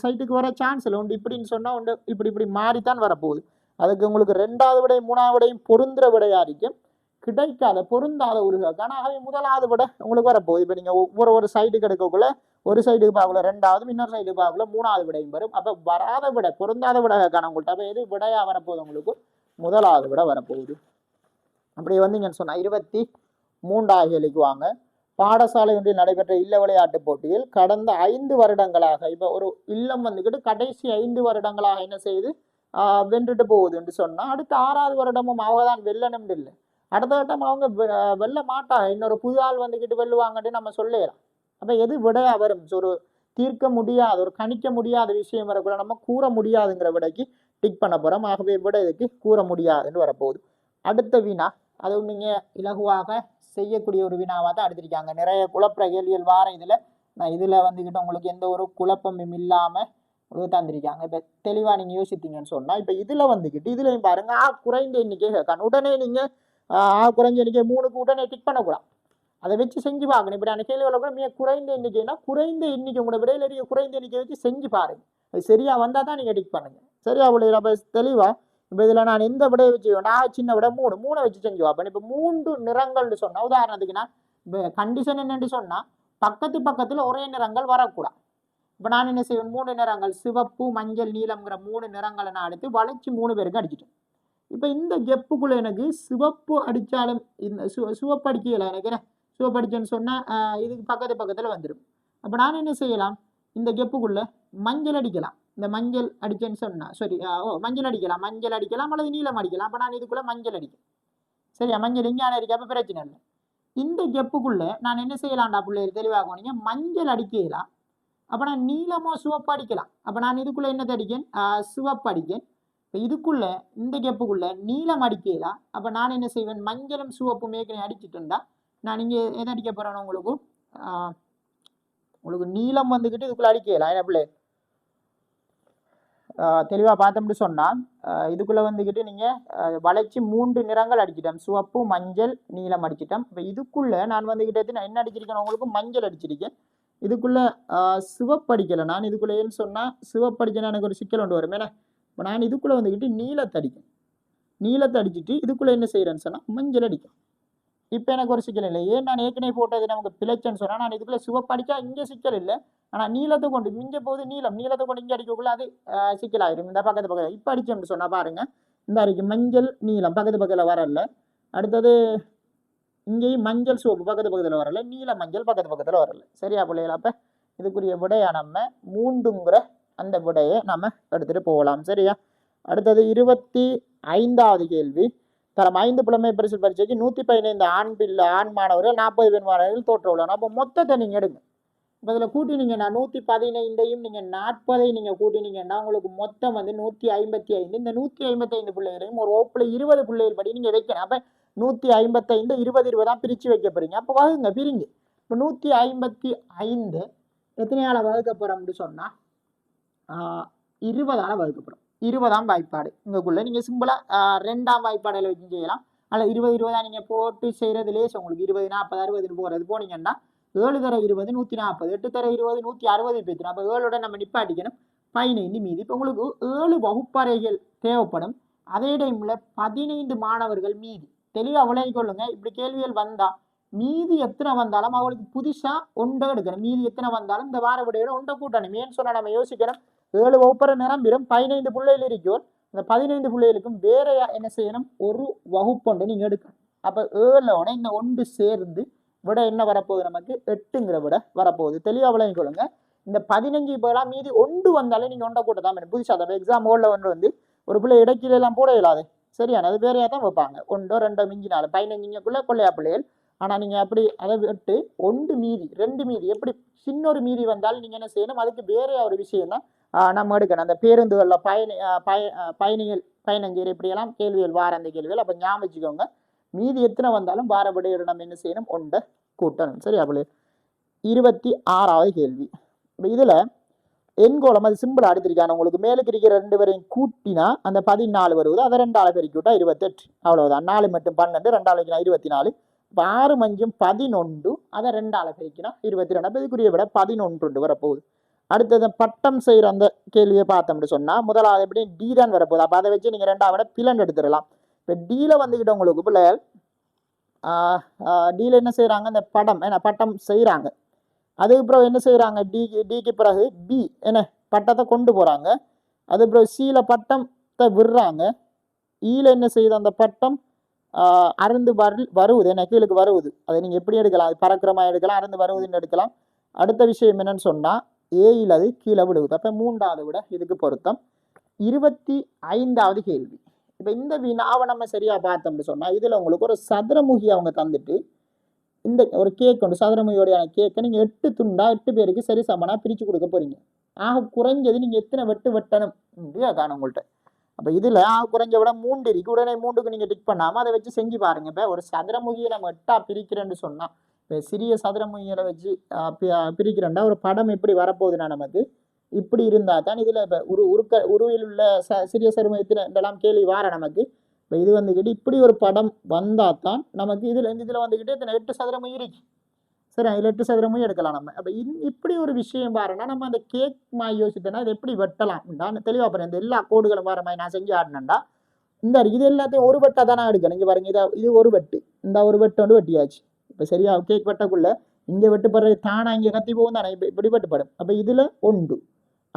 சைட்டுக்கு வர சான்ஸ் இல்லை. உண்டு இப்படின்னு சொன்னால் உண்டு இப்படி இப்படி மாறித்தான் வரப்போகுது. அதுக்கு உங்களுக்கு 2வது விடை 3வது விடையும் பொருந்துற விடையா இருக்கும், கிடைக்காத பொருந்தாத உருவாக்கு. ஆனால் அவை 1வது விட உங்களுக்கு வரப்போகுது. இப்போ நீங்கள் ஒவ்வொரு சைடுக்கு எடுக்கக்குள்ள ஒரு சைடுக்கு பார்க்கல 2வது, இன்னொரு சைடுக்கு பார்க்கல 3வது விடையும் வரும். அப்போ வராத விட பொருந்தாத விட காண உங்கள்கிட்ட. அப்போ எது விடையா வரப்போகுது? உங்களுக்கு 1வது விட வரப்போகுது. அப்படி வந்தீங்கன்னு சொன்னால் 23வது கேள்விக்கு வாங்க. பாடசாலை ஒன்றில் நடைபெற்ற இல்ல விளையாட்டு போட்டியில் கடந்த 5 வருடங்களாக, இப்போ ஒரு இல்லம் வந்துக்கிட்டு கடைசி 5 வருடங்களாக என்ன செய்து வென்றுட்டு போகுது என்று சொன்னால், அடுத்த 6வது வருடமும் அவங்க தான் வெல்லணும் இல்லை, அடுத்த வட்டம் அவங்க வெல்ல மாட்டாங்க, இன்னொரு புது ஆள் வந்துக்கிட்டு வெல்லுவாங்கன்னு நம்ம சொல்லலாம். அப்போ எது விடையா வரும்? ஒரு தீர்க்க முடியாத, ஒரு கணிக்க முடியாத விஷயம் வரக்குள்ள நம்ம கூற முடியாதுங்கிற விடைக்கு டிக் பண்ண போகிறோம். ஆகவே விட இதுக்கு கூற முடியாதுன்னு வரப்போகுது. அடுத்த வினா, அதுவும் நீங்கள் இலகுவாக செய்யக்கூடிய ஒரு வினாவாக தான் எடுத்திருக்காங்க. நிறைய குழப்ப கேள்விகள் வார நான் இதில் வந்துக்கிட்டு உங்களுக்கு எந்த ஒரு குழப்பமும் இல்லாமல் உங்களுக்கு தந்திருக்காங்க. இப்போ தெளிவாக நீங்கள் யோசித்தீங்கன்னு சொன்னால், இப்போ இதில் வந்துக்கிட்டு இதுலையும் பாருங்க, குறைந்த எண்ணிக்கை கேட்கணும். உடனே நீங்கள் குறைஞ்ச எண்ணிக்கை 3க்கு உடனே டிக் பண்ணக்கூடாது, அதை வச்சு செஞ்சு பார்க்கணும். இப்படியான கேள்விகளை கூட மிக குறைந்த எண்ணிக்கைனா குறைந்த எண்ணிக்கை உங்களோட விடையில இருக்க குறைந்த எண்ணிக்கை வச்சு செஞ்சு பாருங்க. அது சரியா வந்தால் தான் நீங்கள் டிக் பண்ணுங்க. சரியா பிள்ளைங்க? அப்போ தெளிவாக இப்போ இதில் நான் எந்த விடையை வச்சு, நான் சின்ன விட 3 வச்சு செஞ்சு பார்ப்பேன். இப்போ 3 நிறங்கள்னு சொன்னால், உதாரணத்துக்கு நான் இப்போ கண்டிஷன் என்னென்னு சொன்னால், பக்கத்தில் ஒரே நிறங்கள் வரக்கூடாது. இப்போ நான் என்ன செய்வேன், 3 நிறங்கள் சிவப்பு மஞ்சள் நீலம்ங்கிற 3 நிறங்களை நான் எடுத்து வளைச்சி 3 பேருக்கு அடிச்சிட்டேன். இப்போ இந்த கெப்புக்குள்ளே எனக்கு சிவப்பு அடித்தாலும் இந்த சிவப்பு அடிக்கல, எனக்கு என்ன சிவப்பு அடிச்சேன்னு சொன்னால் இதுக்கு பக்கத்தில் வந்துடும். அப்போ நான் என்ன செய்யலாம், இந்த கெப்புக்குள்ளே மஞ்சள் அடிக்கலாம். இந்த மஞ்சள் அடிச்சேன்னு சொன்னால் மஞ்சள் அடிக்கலாம் அல்லது நீலம் அடிக்கலாம். அப்போ நான் இதுக்குள்ளே மஞ்சள் அடிக்கிறேன். சரியா? மஞ்சள் இங்கே இருக்கு, அப்போ பிரச்சனை இல்லை. இந்த கெப்புக்குள்ளே நான் என்ன செய்யலாம்டா பிள்ளைகள் தெளிவாக நீங்க மஞ்சள் அடிக்கலாம். அப்போ நான் நீலமோ சிவப்பு அடிக்கலாம். அப்போ நான் இதுக்குள்ளே என்னத்தை அடிக்கேன், சிவப்பு அடிக்கேன். இப்போ இதுக்குள்ள இந்த கெப்புக்குள்ள நீலம் அடிக்கலாம். அப்போ நான் என்ன செய்வேன், மஞ்சளும் சிவப்பும் ஏற்கனவே அடிச்சுட்டுண்டா நான் இங்கே எதை அடிக்க போகிறேன்னா உங்களுக்கு நீலம் வந்துக்கிட்டு இதுக்குள்ளே அடிக்கலாம். என்ன பிள்ளை தெளிவாக பார்த்தோம்னு சொன்னால், இதுக்குள்ளே வந்துக்கிட்டு நீங்கள் வளைச்சி 3 நிறங்கள் அடிச்சிட்டேன், சிவப்பு மஞ்சள் நீலம் அடிச்சிட்டேன். இப்போ இதுக்குள்ளே நான் வந்துக்கிட்டே நான் என்ன அடிச்சிருக்கேன், உங்களுக்கு மஞ்சள் அடிச்சிருக்கேன். இதுக்குள்ளே சிவப்பு அடிக்கலை. நான் இதுக்குள்ளே ஏன்னு சொன்னால் சிவப்பு அடிச்சேன்னா எனக்கு ஒரு சிக்கல் ஒன்று வரும். ஏன்னா இப்போ நான் இதுக்குள்ளே வந்துக்கிட்டு நீலத்தை அடிச்சுட்டு இதுக்குள்ளே என்ன செய்கிறேன்னு சொன்னால் மஞ்சள் அடிக்கும். இப்போ எனக்கு ஒரு சிக்கல் இல்லை. ஏன் நான் ஏற்கனவே போட்டது நமக்கு பிழைச்சேன்னு சொன்னால், நான் இதுக்குள்ளே சிவப்பு அடித்தா இங்கே சிக்கல் இல்லை, ஆனால் நீளத்தை கொண்டு இங்கே போகுது நீளத்தை கொண்டு இங்கே அடிக்கக்குள்ள அது சிக்கலாயிரும். இந்த பக்கத்தில் இப்போ அடிச்சோம்னு சொன்னால் பாருங்கள், இந்த அடிக்கு மஞ்சள் நீளம் பக்கத்தில் வரல, அடுத்தது இங்கேயும் மஞ்சள் சிவப்பு பக்கத்தில் வரல, நீல மஞ்சள் பக்கத்தில் வரல. சரியா பிள்ளைகள்? அப்போ இதுக்குரிய விடையா நம்ம 3ங்கிற அந்த விடையை நம்ம எடுத்துகிட்டு போகலாம். சரியா? அடுத்தது 25வது கேள்வி. தரம் 5 புலமை பரிசு பரீட்சைக்கு 115 ஆண் மாணவர்கள் 40 பெண் மாணவர்கள் தோற்ற உள்ளனர். அப்போ மொத்தத்தை நீங்கள் எடுங்க. இப்போ இதில் கூட்டினீங்கன்னா 115ஐயும் நீங்கள் 40ஐ நீங்கள் கூட்டினீங்கன்னா உங்களுக்கு மொத்தம் வந்து 155. இந்த 155 பிள்ளைகளையும் ஒரு வகுப்புல 20 பிள்ளைகள் படி நீங்கள் வைக்கணும். அப்போ 155 20 தான் பிரித்து வைக்க போறீங்க. அப்போ வகுங்க, பிரிங்க. இப்போ 155 எத்தனையால் வகுக்க போகிறோம்னு சொன்னால் 20ஆல் வகுக்கப்படுறோம். 20ஆம் வாய்ப்பாடு இங்கக்குள்ளே நீங்கள் சிம்பிளாக 2ஆம் வாய்ப்பாடில் வச்சு செய்யலாம். அதில் 20 நீங்கள் போட்டு செய்கிறது லேஸ். உங்களுக்கு 20 40 60 போகிறது போனீங்கன்னா 7 தர 20 140, 8 தர 20 160 பேத்துரும். அப்போ 7 நம்ம நிப்பாட்டிக்கணும், 15 மீதி. இப்போ உங்களுக்கு 7 வகுப்பறைகள் தேவைப்படும். அதே டைமில் 15 மாணவர்கள் மீதி. தெளிவாக விளங்கிக் கொள்ளுங்க. இப்படி கேள்விகள் வந்தால் மீதி எத்தனை வந்தாலும் அவங்களுக்கு புதுசாக ஒன்றை எடுக்கணும். மீதி எத்தனை வந்தாலும் இந்த வார விடையோட ஒன்றை கூட்டணும். ஏன்னு சொன்னால் நம்ம யோசிக்கணும், 7 வகுப்பறை நிரம்பிடும், 15 பிள்ளைகள் இருக்கும். அந்த 15 பிள்ளைகளுக்கும் வேற என்ன செய்யணும், ஒரு வகுப்பொண்டு நீங்கள் எடுக்கணும். அப்போ 7ஓட இந்த 1 சேர்ந்து விட என்ன வரப்போகுது, நமக்கு 8ங்கிற விட வரப்போகுது. தெளிவாக விளங்கிக் கொள்ளுங்க. இந்த 15 பேரா மீதி 1 வந்தாலே நீங்கள் ஒன்றை கூட்ட தான் புதுசாக. அந்த எக்ஸாம் ஹோல்ல வந்து ஒரு பிள்ளை இடைக்கில எல்லாம் போட இயலாது. சரியான அது வேறையாக தான் வைப்பாங்க. 1 2 மிஞ்சி 4 15க்குள்ளே கொள்ளையா பிள்ளைகள். ஆனால் நீங்கள் அப்படி அதை விட்டு 1 மீதி 2 மீதி எப்படி சின்ன ஒரு மீதி வந்தாலும் நீங்கள் என்ன செய்யணும், அதுக்கு வேற ஒரு விஷயம் தான் நம்ம எடுக்கணும். அந்த பேருந்துகளில் பயணிகள் பயணஞ்சேரி இப்படியெல்லாம் கேள்விகள் வார அந்த கேள்விகள். அப்போ ஞாபகம் வச்சுக்கோங்க, மீதி எத்தனை வந்தாலும் வார விடையோட நம்ம என்ன செய்யணும், ஒன்றை கூட்டணும். சரி? அப்படி 26வது கேள்வி. இப்போ இதில் எண்கோளம் அது சிம்பிள் எடுத்திருக்காங்க. உங்களுக்கு மேலுக்கு இருக்கிற 2 வரையும் கூட்டினா அந்த 14 வருவது. அதை 2ஆல் பெருக்கி விட்டா 28. அவ்வளவுதான். 4 மட்டும் 12, 2ஆல் 24. இப்போ 6 மஞ்சும் 11, அதை 2ஆல் பெருக்கினா 22. அப்போ இதுக்குரிய விட 11 வரப்போகுது. அடுத்தது பட்டம் செய்கிற அந்த கேள்வியை பார்த்தோம்னு சொன்னால் முதலாவது எப்படி டி தான் வரப்போகுது. அப்போ அதை வச்சு நீங்கள் 2ஆவது பிளண்ட் எடுத்துடலாம். இப்போ டியில் வந்துக்கிட்ட உங்களுக்கு பிள்ளைகள் டியில் என்ன செய்கிறாங்க, இந்த படம் ஏன்னா பட்டம் செய்கிறாங்க. அதுக்கப்புறம் என்ன செய்கிறாங்க, டிக்கு பிறகு பி என்ன பட்டத்தை கொண்டு போகிறாங்க. அதுக்கப்புறம் சியில் பட்டத்தை விடுறாங்க. ஈல என்ன செய்யுது, அந்த பட்டம் அருந்து வருவது என்ன கீழுக்கு வருவது. அதை நீங்கள் எப்படி எடுக்கலாம், அது பறக்கிறமா எடுக்கலாம், அருந்து வருவதுன்னு எடுக்கலாம். அடுத்த விஷயம் என்னன்னு சொன்னால் ஏயில் அது கீழே விடுவது. அப்போ 3ஆவது விட இதுக்கு பொருத்தம். 25வது கேள்வி. இப்போ இந்த வினாவை நம்ம சரியாக பார்த்தோம்னு சொன்னால் இதில் உங்களுக்கு ஒரு சதுரமுகி அவங்க தந்துட்டு இந்த ஒரு கேக் உண்டு, சதுரமுகியோடையான கேக்கை நீங்கள் 8 துண்டா 8 பேருக்கு சரி சமனாக பிரித்து கொடுக்க போகிறீங்க. ஆக குறைஞ்சது நீங்கள் எத்தனை வெட்டணும் காணும் உங்கள்கிட்ட. அப்போ இதில் ஆக குறைஞ்ச விட 3 இருக்கு. உடனே 3க்கு நீங்கள் டிக் பண்ணாமல் அதை வச்சு செஞ்சு பாருங்க. இப்போ ஒரு சதுரமுகியை நம்ம 8ஆ பிரிக்கிறேன்னு சொன்னால் இப்போ சிறிய சதுரமுகிகளை வச்சு பிரிக்கிறேன்டா ஒரு படம் எப்படி வரப்போகுதுன்னா நமக்கு இப்படி இருந்தால் தான் இதில் இப்போ உருவில் உள்ள சிறிய சருமத்திலாம் கேள்வி வார நமக்கு. இப்போ இது வந்துக்கிட்டு இப்படி ஒரு படம் வந்தால் தான் நமக்கு இதில் வந்துக்கிட்டு இத்தனை 8 சதுரமும் இருக்கு. சரி, அதில் 8 சதுரமும் எடுக்கலாம் நம்ம. அப்போ இப்படி ஒரு விஷயம் பாருன்னா நம்ம அந்த கேக் மாதிரி யோசித்தோன்னா இது எப்படி வெட்டலாம் நான் தெளிவாக பாருங்க. இந்த எல்லா கோடுகளும் வர மாதிரி நான் செஞ்சு ஆடினேன்டா இந்த இது எல்லாத்தையும் ஒரு வெட்டாக தானே எடுக்கணும். இங்கே பாருங்க, இது ஒரு வெட்டு, இந்த ஒரு வெட்டு வந்து வெட்டியாச்சு. இப்போ சரியா கேக் வெட்டக்குள்ள இங்கே வெட்டுப்படுறது தானா இங்கே கத்தி போகும் தானே, இப்போ இப்படி வெட்டுப்படும். அப்போ இதில் ஒன்று.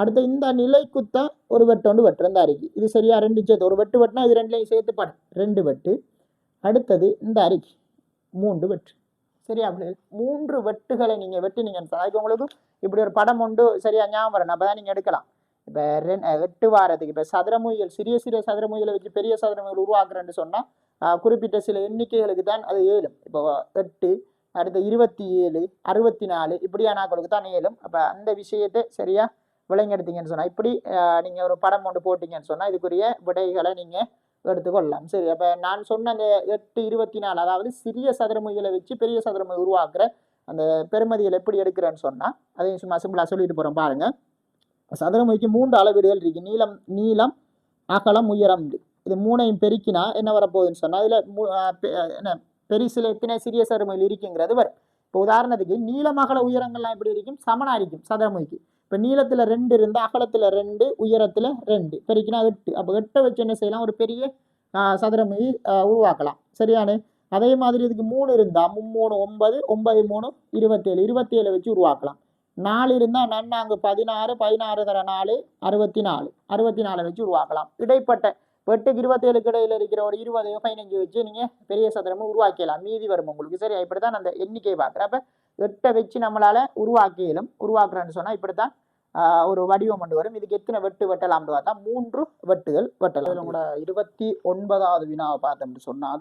அடுத்த இந்த நிலைக்குத்தான் ஒரு வெட்டு ஒன்று வெட்டு இந்த அரிக்கி. இது சரியா 2 சேர்த்து ஒரு வெட்டு வெட்டினா இது 2லையும் சேர்த்து படம் 2 வெட்டு. அடுத்தது இந்த அரிக்கி 3 வெட்டு. சரியா, அப்படி 3 வெட்டுகளை நீங்கள் வெட்டினீங்கன்னு சொன்னால் உங்களுக்கு இப்படி ஒரு படம் உண்டு சரியா ஞாபகம் வரணும். அப்போ தான் நீங்கள் எடுக்கலாம். இப்போ 8 வாரத்துக்கு இப்போ சதுரமுயல் சிறிய சதுரமுயலை வச்சு பெரிய சதுரமுயல் உருவாக்குறேன்னு சொன்னால் குறிப்பிட்ட சில எண்ணிக்கைகளுக்கு தான் அது ஏழும். இப்போ 8, அடுத்த 27, 64 இப்படியானாக்களுக்கு தான் ஏழும். அப்போ அந்த விஷயத்தை சரியா விளங்கி எடுத்தீங்கன்னு சொன்னால் இப்படி நீங்கள் ஒரு படம் ஒன்று போட்டிங்கன்னு சொன்னால் இதுக்குரிய விடைகளை நீங்கள் எடுத்துக்கொள்ளலாம். சரி, அப்போ நான் சொன்ன அந்த 8, 24 அதாவது சிறிய சதுரமுயலை வச்சு பெரிய சதுரமுயல் உருவாக்குற அந்த பெருமதிகள் எப்படி எடுக்கிறேன்னு சொன்னால் அதையும் சும்மா சிம்பிளாக சொல்லிட்டு போகிறோம் பாருங்கள். சதுரமுகிக்கு 3 அளவீடுகள் இருக்கு. நீளம் அகலம் உயரம். இது 3ஐயும் பெருக்கினா என்ன வரப்போகுதுன்னு சொன்னால் இதில் என்ன பெரிசில எத்தனை சிறிய சதுரமுகில் இருக்குங்கிறது வரும். இப்போ உதாரணத்துக்கு நீளம் அகல உயரங்கள்லாம் எப்படி இருக்கும், சமனா இருக்கும் சதுரமுகிக்கு. இப்போ நீளத்தில் 2 இருந்தால் அகலத்தில் 2 உயரத்தில் 2 பெருக்கினா 8. அப்போ 8 வச்சு என்ன செய்யலாம், ஒரு பெரிய சதுரமுகி உருவாக்கலாம். சரியானு. அதே மாதிரி இதுக்கு 3 இருந்தால் 3 9, 9 3 27, 27 வச்சு உருவாக்கலாம். 4 இருந்தால் நன்னாங்கு 16, 16 தர 4 64, 64 வச்சு உருவாக்கலாம். இடைப்பட்ட 8க்கு 27க்கு இடையில இருக்கிற ஒரு 20 15 வச்சு நீங்கள் பெரிய சதுரமும் உருவாக்கலாம். மீதி வரும் உங்களுக்கு. சரி, இப்படித்தான் அந்த எண்ணிக்கையை பார்க்குறேன். அப்போ 8 வச்சு நம்மளால உருவாக்குறேன்னு சொன்னால் இப்படித்தான் ஒரு வடிவம் கொண்டு வரும். இதுக்கு எத்தனை வெட்டு வெட்டலாம்னு பார்த்தா 3 வெட்டுகள் வெட்டலாம். உங்களோட 29வது வினாவை பார்த்தோம்னு சொன்னால்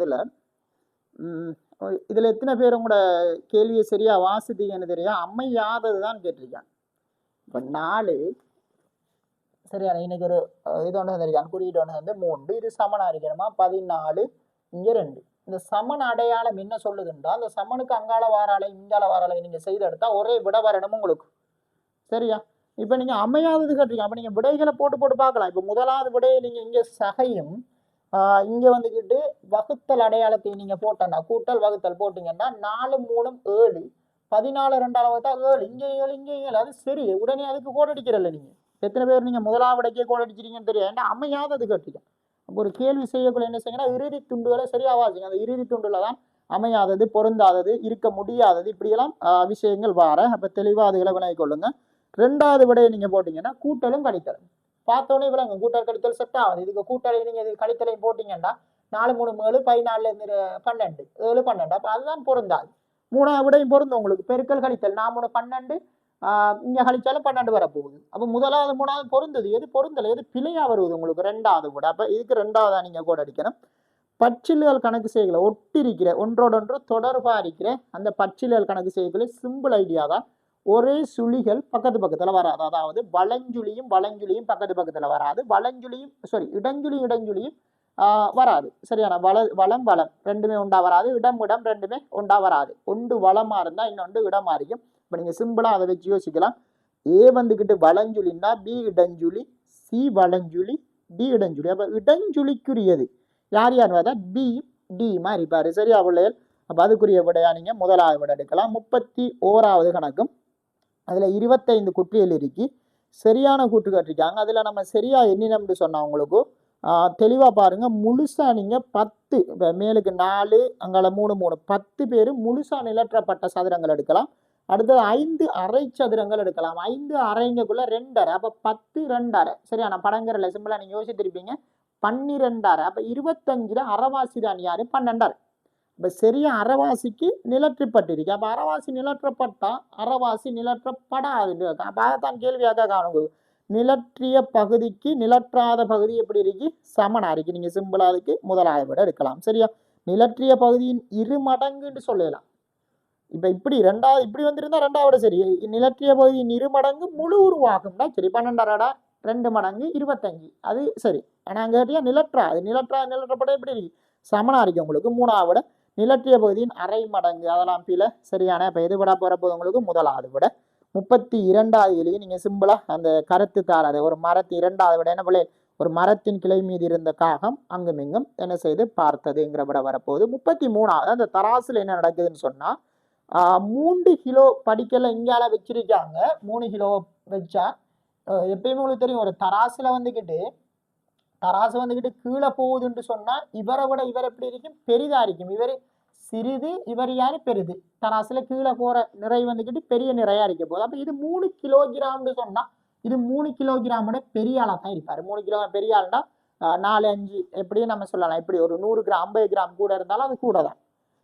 இதில் எத்தனை பேர் உங்களோட கேள்வியை சரியா வாசித்தீங்கன்னு தெரியும். அமையாதது தான் கேட்டிருக்காங்க. இப்போ 4 சரியா, இன்னைக்கு ஒரு இது ஒன்று வந்திருக்காங்க, குறியீடு ஒன்று வந்து 3 இது சமனா இருக்கணுமா 14 இங்கே 2. இந்த சமன் அடையாளம் என்ன சொல்லுதுன்றா அந்த சமனுக்கு அங்கால வாராலை இங்கால வாராலை நீங்கள் செய்து எடுத்தா ஒரே விட வரணும் உங்களுக்கு. சரியா, இப்போ நீங்கள் அமையாதது கேட்டிருக்கீங்க. அப்போ நீங்கள் விடைகளை போட்டு பார்க்கலாம். இப்போ முதலாவது விடையை நீங்கள் இங்கே சகையும் இங்கே வந்துக்கிட்டு வகுத்தல் அடையாளத்தை நீங்கள் போட்டோன்னா கூட்டல் வகுத்தல் போட்டிங்கன்னா 4 3 7 14 2 தான் 7 இங்கே 7 இங்கே 7 அது சரி. உடனே அதுக்கு கோடடிக்கிறல்ல நீங்கள். எத்தனை பேர் நீங்கள் முதலாவது விடைக்கே கோடடிச்சிருக்கீங்கன்னு தெரியும். ஏன்னா அமையாதது கேட்டிருக்கேன். அப்போ ஒரு கேள்வி செய்யக்குள்ள என்ன செய்யுங்கன்னா இறுதி துண்டுகளை சரியாக வாசிங்க. அந்த இறுதி துண்டுல தான் அமையாதது, பொருந்தாதது, இருக்க முடியாதது இப்படியெல்லாம் விஷயங்கள் வார. அப்போ தெளிவாக அதுகளை விளங்கி கொள்ளுங்க. 2வது விடையை நீங்கள் போட்டிங்கன்னா கூட்டலும் கழித்தலும் பார்த்தோன்னே விளங்கும். கூட்டல் கழித்தல் செட் ஆகுது. இதுக்கு கூட்டலை நீங்கள் இது கழித்தலையும் போட்டிங்கன்னா 4 3 7 14 12 7 12 அப்போ அதுதான் பொருந்தாது. 3வது விடையும் பொருந்தும் உங்களுக்கு. பெருக்கல் கழித்தல் 4 3 12 இங்கே கழிச்சாலும் 12 வரப்போகுது. அப்போ முதலாவது 3வது பொருந்தது. எது பொருந்தலை எது பிழையாக வருவது உங்களுக்கு 2வது விட. அப்போ இதுக்கு 2வதா நீங்கள் கூட அடிக்கணும். பச்சில்கள் கணக்கு செய்யல ஒட்டிருக்கிற ஒன்றோடொன்று தொடர்பாக இருக்கிற அந்த பச்சில்கள் கணக்கு செய்யல சிம்பிள் ஐடியா தான். ஒரே சுழிகள் பக்கத்தில் வராது. அதாவது வளஞ்சுழியும் பக்கத்து பக்கத்தில் வராது. இடஞ்சுழியும் வராது. சரியான வளம் ரெண்டுமே உண்டா வராது. இடம் ரெண்டுமே உண்டா வராது. ஒன்று வளமா இருந்தால் இன்னொன்று இடமா இருக்கும். இப்போ நீங்கள் சிம்பிளாக அதை வச்சு யோசிக்கலாம். ஏ வந்துக்கிட்டு வலஞ்சுழின்னா பி இடஞ்சுழி, சி வலஞ்சுழி, டி இடஞ்சுழி. அப்போ இடஞ்சுழிக்குரியது யார் யார் பார்த்தா பி டி மாதிரி பாரு. சரியா பிள்ளைகள்? அப்போ அதுக்குரிய விடையா நீங்கள் முதலாவது விடை எடுக்கலாம். 31வது கணக்கும் அதில் 25 குற்றியல் இருக்கு. சரியான கூட்டு கட்டிருக்காங்க. அதில் நம்ம சரியா எண்ணினம்னு சொன்னா உங்களுக்கு தெளிவாக பாருங்க. முழுசா நீங்கள் 10 இப்போ மேலுக்கு 4 அங்கால 3 3 10 பேர் முழுசா நிலற்றப்பட்ட சதுரங்கள் எடுக்கலாம். அடுத்தது 5 அரை சதுரங்கள் எடுக்கலாம். 5 அரைங்கக்குள்ள 2 அரை. அப்போ 10 2 அரை. சரியா? நான் படங்கிற சிம்பிளா நீங்க யோசித்திருப்பீங்க. 12 அரை. அப்போ 25 அரைவாசி தான் யாரு 12 அரை. இப்போ சரியா அரைவாசிக்கு நிலற்றப்பட்டிருக்கு. அப்போ அரைவாசி நிலற்றப்பட்டா அரைவாசி நிலற்றப்படாது. அப்போ அதைத்தான் கேள்வியாக காணுங்க. நிலற்றிய பகுதிக்கு நிலற்றாத பகுதி எப்படி இருக்கு சமனா இருக்கு. நீங்க சிம்பிளா அதுக்கு முதலாவது விட எடுக்கலாம். சரியா? நிலற்றிய பகுதியின் 2 மடங்குன்னு சொல்லலாம். இப்ப இப்படி ரெண்டாவது இப்படி வந்திருந்தா ரெண்டாவது சரி. நிலற்றிய பகுதியின் 2 மடங்கு முழு உருவாகும்னா சரி. 12 2 மடங்கு 25 அது சரி. ஆனா கேட்டியா நிலற்றாது நிலற்றப்பட எப்படி இருக்கு சமனா இருக்கு. உங்களுக்கு மூணாவது நிலற்றிய பகுதியின் அரை மடங்கு அதெல்லாம் பில. சரியான இப்ப எது விட போற போது உங்களுக்கு முதலாவது விட. 32வது நீங்க சிம்பிளா அந்த கருத்து தாராது ஒரு மரத்து 2வது விட என்ன பிள்ளை ஒரு மரத்தின் கிளை மீது இருந்த காகம் அங்கும் இங்கும் என்ன செய்து பார்த்ததுங்கிற விட வரப்போகுது. 33வது அந்த தராசுல என்ன நடக்குதுன்னு சொன்னா 3 கிலோ படிக்கல இங்கால வச்சிருக்காங்க. 3 கிலோ வச்சா எப்பயுமே உங்களுக்கு தெரியும் ஒரு தராசு வந்துக்கிட்டு கீழே போகுதுன்னு சொன்னா இவரை விட இவர் எப்படி இருக்கும் பெரிதா இருக்கும். இவர் சிறிது இவர் யாரு பெரிது. தராசுல கீழே போற நிறை வந்துக்கிட்டு பெரிய நிறையா இருக்க போகுது. அப்ப இது 3 கிலோகிராம்னு சொன்னா இது 3 கிலோகிராமோட பெரிய ஆளா தான் இருப்பாரு. 3 கிலோ பெரிய ஆள்னா 4 5 எப்படியும் நம்ம சொல்லலாம். இப்படி ஒரு 100 கிராம் 50 கிராம் கூட இருந்தாலும் அது கூட தான்.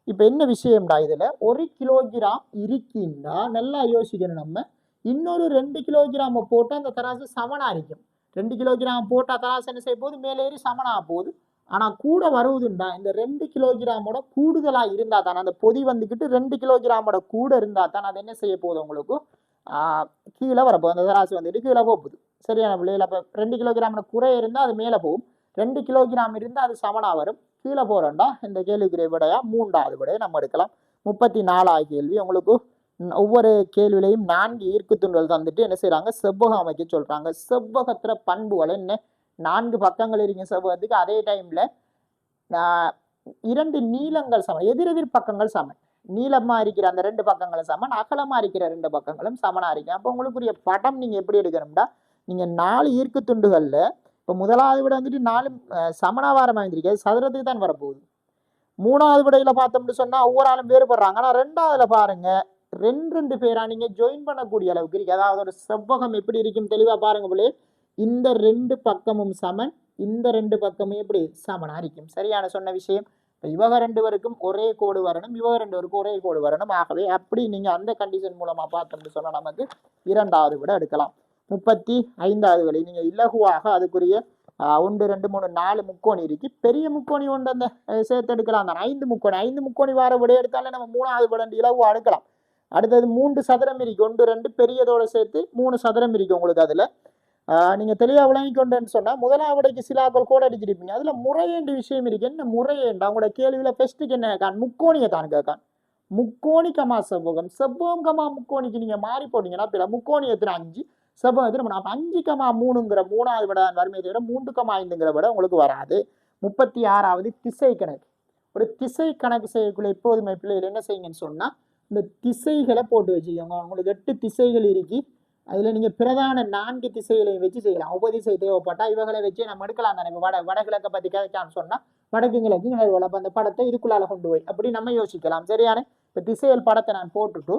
இப்ப என்ன விஷயம்டா இதுல 1 கிலோகிராம் இருக்கின்றா நல்லா யோசிக்கணும். நம்ம இன்னொரு 2 கிலோகிராம போட்டு அந்த தராசு சமனா இருக்கும். 2 கிலோகிராம் போட்டா தராசு என்ன செய்ய போகுது மேலேறி சமனா போகுது. ஆனா கூட வருவதுண்டா இந்த 2 கிலோகிராமோட கூடுதலா இருந்தா தான் அந்த பொதி வந்துக்கிட்டு 2 கிலோகிராமோட கூட இருந்தா தான் அது என்ன செய்ய போகுது உங்களுக்கு கீழே வரப்போகுது. அந்த தராசு வந்துட்டு கீழே போகுது. சரியான பிள்ளைகள்? அப்ப 2 கிலோகிராமோட குறை இருந்தா அது மேலே போகும். 2 கிலோகிராம் இருந்தா அது சமனா வரும். கீழே போறோம்டா இந்த கேள்விக்குரிய விடையா 3வது விடையை நம்ம எடுக்கலாம். 34வது கேள்வி உங்களுக்கு ஒவ்வொரு கேள்வியிலையும் 4 ஈர்க்கு துண்டுகள் தந்துட்டு என்ன செய்யறாங்க செவ்வகம் அமைக்க சொல்றாங்க. செவ்வகத்துல பண்புகள் என்ன 4 பக்கங்கள் இருக்க செவ்வகத்துக்கு அதே டைம்ல 2 நீளங்கள் சமன் எதிரெதிர் பக்கங்கள் சமன். நீளமா இருக்கிற அந்த 2 பக்கங்களும் சமன் அகலமா இருக்கிற 2 பக்கங்களும் சமனா இருக்கு. அப்போ உங்களுக்குரிய படம் நீங்க எப்படி எடுக்கணும்டா நீங்க 4 ஈர்க்கு துண்டுகள்ல இப்போ முதலாவது விட வந்துட்டு 4 சமனாவாரம் அமைந்திருக்காது சதுரத்துக்கு தான் வரப்போகுது. 3வது விடையில பார்த்தோம்னு சொன்னா ஒவ்வொரு ஆளும் வேறுபடுறாங்க. ஆனா 2வதுல பாருங்க 2 பேரா நீங்க ஜாயின் பண்ணக்கூடிய அளவுக்கு இருக்கு. அதாவது ஒரு செவ்வகம் எப்படி இருக்கும் தெளிவா பாருங்க பிள்ளை. இந்த 2 பக்கமும் சமன் இந்த 2 பக்கமும் எப்படி சமனா இருக்கும். சரியான சொன்ன விஷயம். இவங்க 2 பேருக்கும் ஒரே கோடு வரணும் இவங்க 2 பேருக்கும் ஒரே கோடு வரணும். ஆகவே அப்படி நீங்க அந்த கண்டிஷன் மூலமா பார்த்தோம்னு சொன்னா நமக்கு 2வது விட எடுக்கலாம். 35வது விடை நீங்க இலகுவாக அதுக்குரிய 1 2 3 4 முக்கோணி இருக்கு. பெரிய முக்கோணி ஒன்று அந்த சேர்த்து எடுக்கலாம். 5 முக்கோணி வார விட எடுத்தாலே நம்ம 3வது விட இலகுவா எடுக்கலாம். அடுத்தது 3 சதுரம் இருக்கு. 1 2 பெரியதோட சேர்த்து 3 சதுரம் இருக்கு உங்களுக்கு. அதுல நீங்க தெளிவா விளங்கி கொண்டேன்னு சொன்னா முதலாவடைக்கு சிலாக்கள் கூட அடிச்சிருப்பீங்க. அதுல முறையேண்டு விஷயம் இருக்கு. என்ன முறையேண்டா உங்களோட கேள்வியில பெஸ்ட்டுக்கு என்ன கேட்கான் முக்கோணியை தான் கேட்கான். முக்கோணி கமா செவ்வகம் செவ்வகம் கமா முக்கோணிக்கு நீங்க மாறி போட்டீங்கன்னா பிற முக்கோணி எத்தனை 5 செவ்வகம் எத்தனை 5 கமா 3ங்கிற 3வது விட வறுமையை தவிர 3 கமா 5ங்கிற விட உங்களுக்கு வராது. 36வது திசை கணக்கு. ஒரு திசை கணக்கு செய்யக்குள்ள எப்போதுமே பிள்ளைகள் என்ன செய்யுங்கன்னு சொன்னா இந்த திசைகளை போட்டு வச்சுக்கோங்க. உங்களுக்கு 8 திசைகள் இருக்கு. அதுல நீங்க பிரதான 4 திசைகளையும் வச்சு செய்யலாம். உபதிசை தேவைப்பட்டா இவங்களை வச்சு நம்ம எடுக்கலாம் தானே. இப்போ வடகிழக்க பத்தி கேட்கான்னு சொன்னா வடக்கு கிழக்கு நிகழ்வு அந்த படத்தை இதுக்குள்ளால கொண்டு போய் அப்படி நம்ம யோசிக்கலாம். சரியான இப்ப திசைகள் படத்தை நான் போட்டுட்டு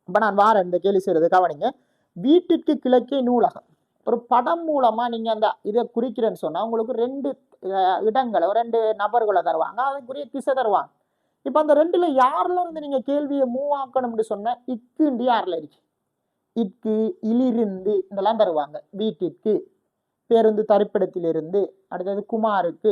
இப்ப நான் வாரேன் இந்த கேள்வி செய்யறது கவனிங்க. வீட்டிற்கு கிழக்கே நூலகம் ஒரு படம் மூலமா நீங்க அந்த இதை குறிக்கிறேன்னு சொன்னா உங்களுக்கு 2 இடங்களை 2 நபர்களை தருவாங்க. அதுக்குரிய திசை தருவாங்க. இப்ப அந்த 2ல யாருல இருந்து நீங்க கேள்வியை மூவ் ஆக்கணும்னு சொன்ன இக்குண்டு யாருல இருக்கு இக்கு இலிருந்து இதெல்லாம் தருவாங்க. வீட்டிற்கு பேருந்து தரிப்பிடத்திலிருந்து அடுத்தது குமாருக்கு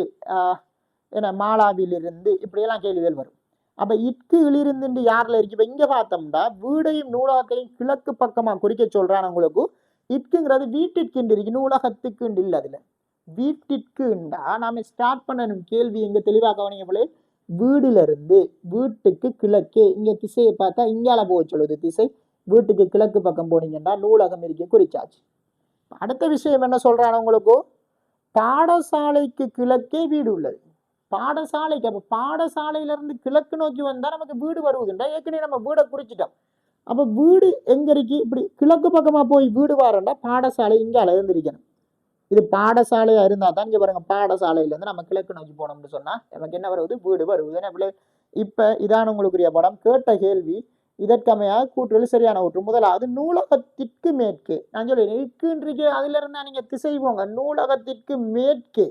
என்ன மாலாவிலிருந்து இப்படியெல்லாம் கேள்விகள் வரும். அப்ப இக்கு இலிருந்து யாருல இருக்கு. இப்ப இங்க பார்த்தோம்னா வீடையும் நூலகத்தையும் கிழக்கு பக்கமா குறிக்க சொல்றான். உங்களுக்கு இக்குங்கிறது வீட்டிற்கு இருக்கு நூலகத்துக்கு இல்ல. அதுல வீட்டிற்குண்டா நாம ஸ்டார்ட் பண்ணணும் கேள்வி எங்க தெளிவா கவனிங்க போல. வீடுல இருந்து வீட்டுக்கு கிழக்கே இங்க திசையை பார்த்தா இங்கால போக சொல்லுது திசை. வீட்டுக்கு கிழக்கு பக்கம் போனீங்கன்னா நூலகம் இருக்க குறிச்சாச்சு. அடுத்த விஷயம் என்ன சொல்றாங்க உங்களுக்கு, பாடசாலைக்கு கிழக்கே வீடு உள்ளது. பாடசாலைக்கு, அப்ப பாடசாலையில இருந்து கிழக்கு நோக்கி வந்தா நமக்கு வீடு வருவதுண்டா, ஏற்கனவே நம்ம வீடை குறிச்சிட்டோம். அப்ப வீடு எங்க இருக்கு, இப்படி கிழக்கு பக்கமா போய் வீடு வரண்டா பாடசாலை இங்க இருந்திருக்கணும். இது பாடசாலையா இருந்தா தான் இங்க பாருங்க, பாடசாலையில இருந்து நம்ம கிழக்கு நோக்கி போனோம்னு சொன்னா நமக்கு என்ன வருவது, வீடு வருவது. இப்ப இதான் உங்களுக்குரிய படம். கேட்ட கேள்வி இதற்கமையாக கூற்றுகள் சரியான கூற்று. முதலாவது நூலகத்திற்கு மேற்கு. நான் சொல்லிடுறேன், அதுல இருந்தா நீங்க திசை போங்க. நூலகத்திற்கு மேற்கே,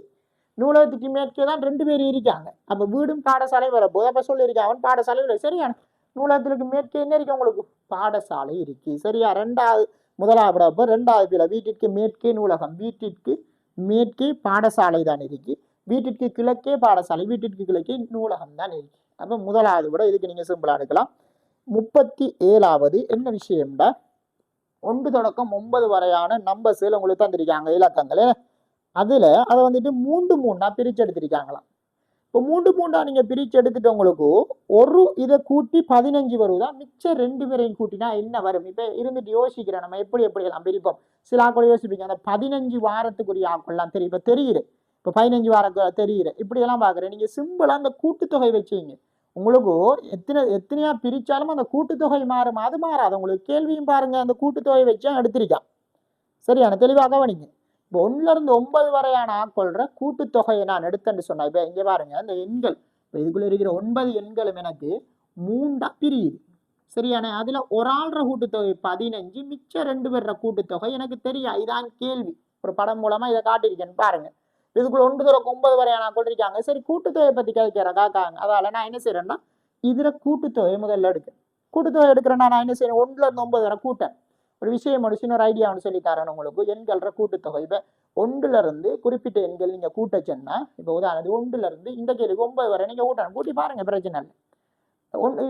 நூலகத்துக்கு மேற்கே தான் 2 பேர் இருக்காங்க. அப்ப வீடும் பாடசாலை வரப்போது. அப்ப சொல்லியிருக்கேன் அவன் பாடசாலை சரியான. நூலகத்திற்கு மேற்கே என்ன இருக்கு உங்களுக்கு, பாடசாலை இருக்கு. சரியா? முதலாவது ரெண்டாவது பிள்ளை வீட்டிற்கு மேற்கே நூலகம், வீட்டிற்கு மேற்கே பாடசாலை தான் இருக்கு, வீட்டிற்கு கிழக்கே பாடசாலை, வீட்டிற்கு கிழக்கே நூலகம் தான் இருக்கு. அப்ப முதலாவது விட இதுக்கு நீங்க சிம்பிளா எடுக்கலாம். 37வது என்ன விஷயம்டா, 1 தொடக்கம் 9 வரையான நம்பர்ஸ்ல உங்களுக்கு தந்திருக்காங்க இலக்கங்களே. அதுல அதை வந்துட்டு 3 பிரிச்சு எடுத்திருக்காங்களாம். இப்போ 3 நீங்க பிரிச்சு எடுத்துட்டு உங்களுக்கு ஒரு இதை கூட்டி 15 வருவதா, மிச்சம் 2 பேரையும் கூட்டினா என்ன வரும்? இப்ப இருந்துட்டு யோசிக்கிறேன், நம்ம எப்படி எல்லாம் பிரிப்போம். சில ஆக்கள் யோசிப்பீங்க, அந்த 15 வாரத்துக்குரிய ஆக்கள்லாம் தெரியும். இப்ப தெரியுது, இப்ப 15 வாரம் தெரியுது, இப்படி எல்லாம் பாக்குறேன். நீங்க சிம்பிளா அந்த கூட்டுத்தொகை வச்சீங்க, உங்களுக்கு எத்தனையா பிரிச்சாலும் அந்த கூட்டுத்தொகை மாறும், அது மாறாது. உங்களுக்கு கேள்வியும் பாருங்க, அந்த கூட்டுத்தொகை வச்சா எடுத்திருக்கான். சரியான தெளிவாக கவனிங்க. இப்போ 1ல இருந்து 9 வரையான ஆட்கொள்ற கூட்டுத்தொகையை நான் எடுத்தேன்னு சொன்னேன். இப்ப இங்க பாருங்க, இந்த எண்கள், இப்போ இதுக்குள்ள இருக்கிற 9 எண்களும் எனக்கு 3 பிரியுது. சரியான? அதுல ஒரு ஆள்ற கூட்டுத்தொகை 15, மிச்சம் 2 பேர்ற கூட்டுத்தொகை எனக்கு தெரியும். இதான் கேள்வி. ஒரு படம் மூலமா இதை காட்டியிருக்கேன்னு பாருங்க. இதுக்குள்ள 1 தொடக்கம் 9 வரையான ஆட்கள் இருக்காங்க. சரி, கூட்டுத்தொகையை பத்தி காக்காங்க. அதால நான் என்ன செய்யறேன்னா, இதுல கூட்டுத்தொகை முதல்ல எடுக்கிறேன். கூட்டுத்தொகை எடுக்கிறேன்னா நான் என்ன செய்யறேன், 1ல இருந்து 9 வரை கூட்டேன். ஒரு விஷயம் முடிச்சு ஒரு ஐடியா ஒன்று சொல்லி தரேன் உங்களுக்கு. எண்கள்ற கூட்டுத்தொகை, இப்போ 1ல இருந்து குறிப்பிட்ட எண்கள் நீங்க கூட்ட சொன்னா, இப்போ உதாரணத்துக்கு 1ல இருந்து இந்த கேள்விக்கு 9 வரை நீங்க கூட்டணும். கூட்டி பாருங்க, பிரச்சனை இல்லை.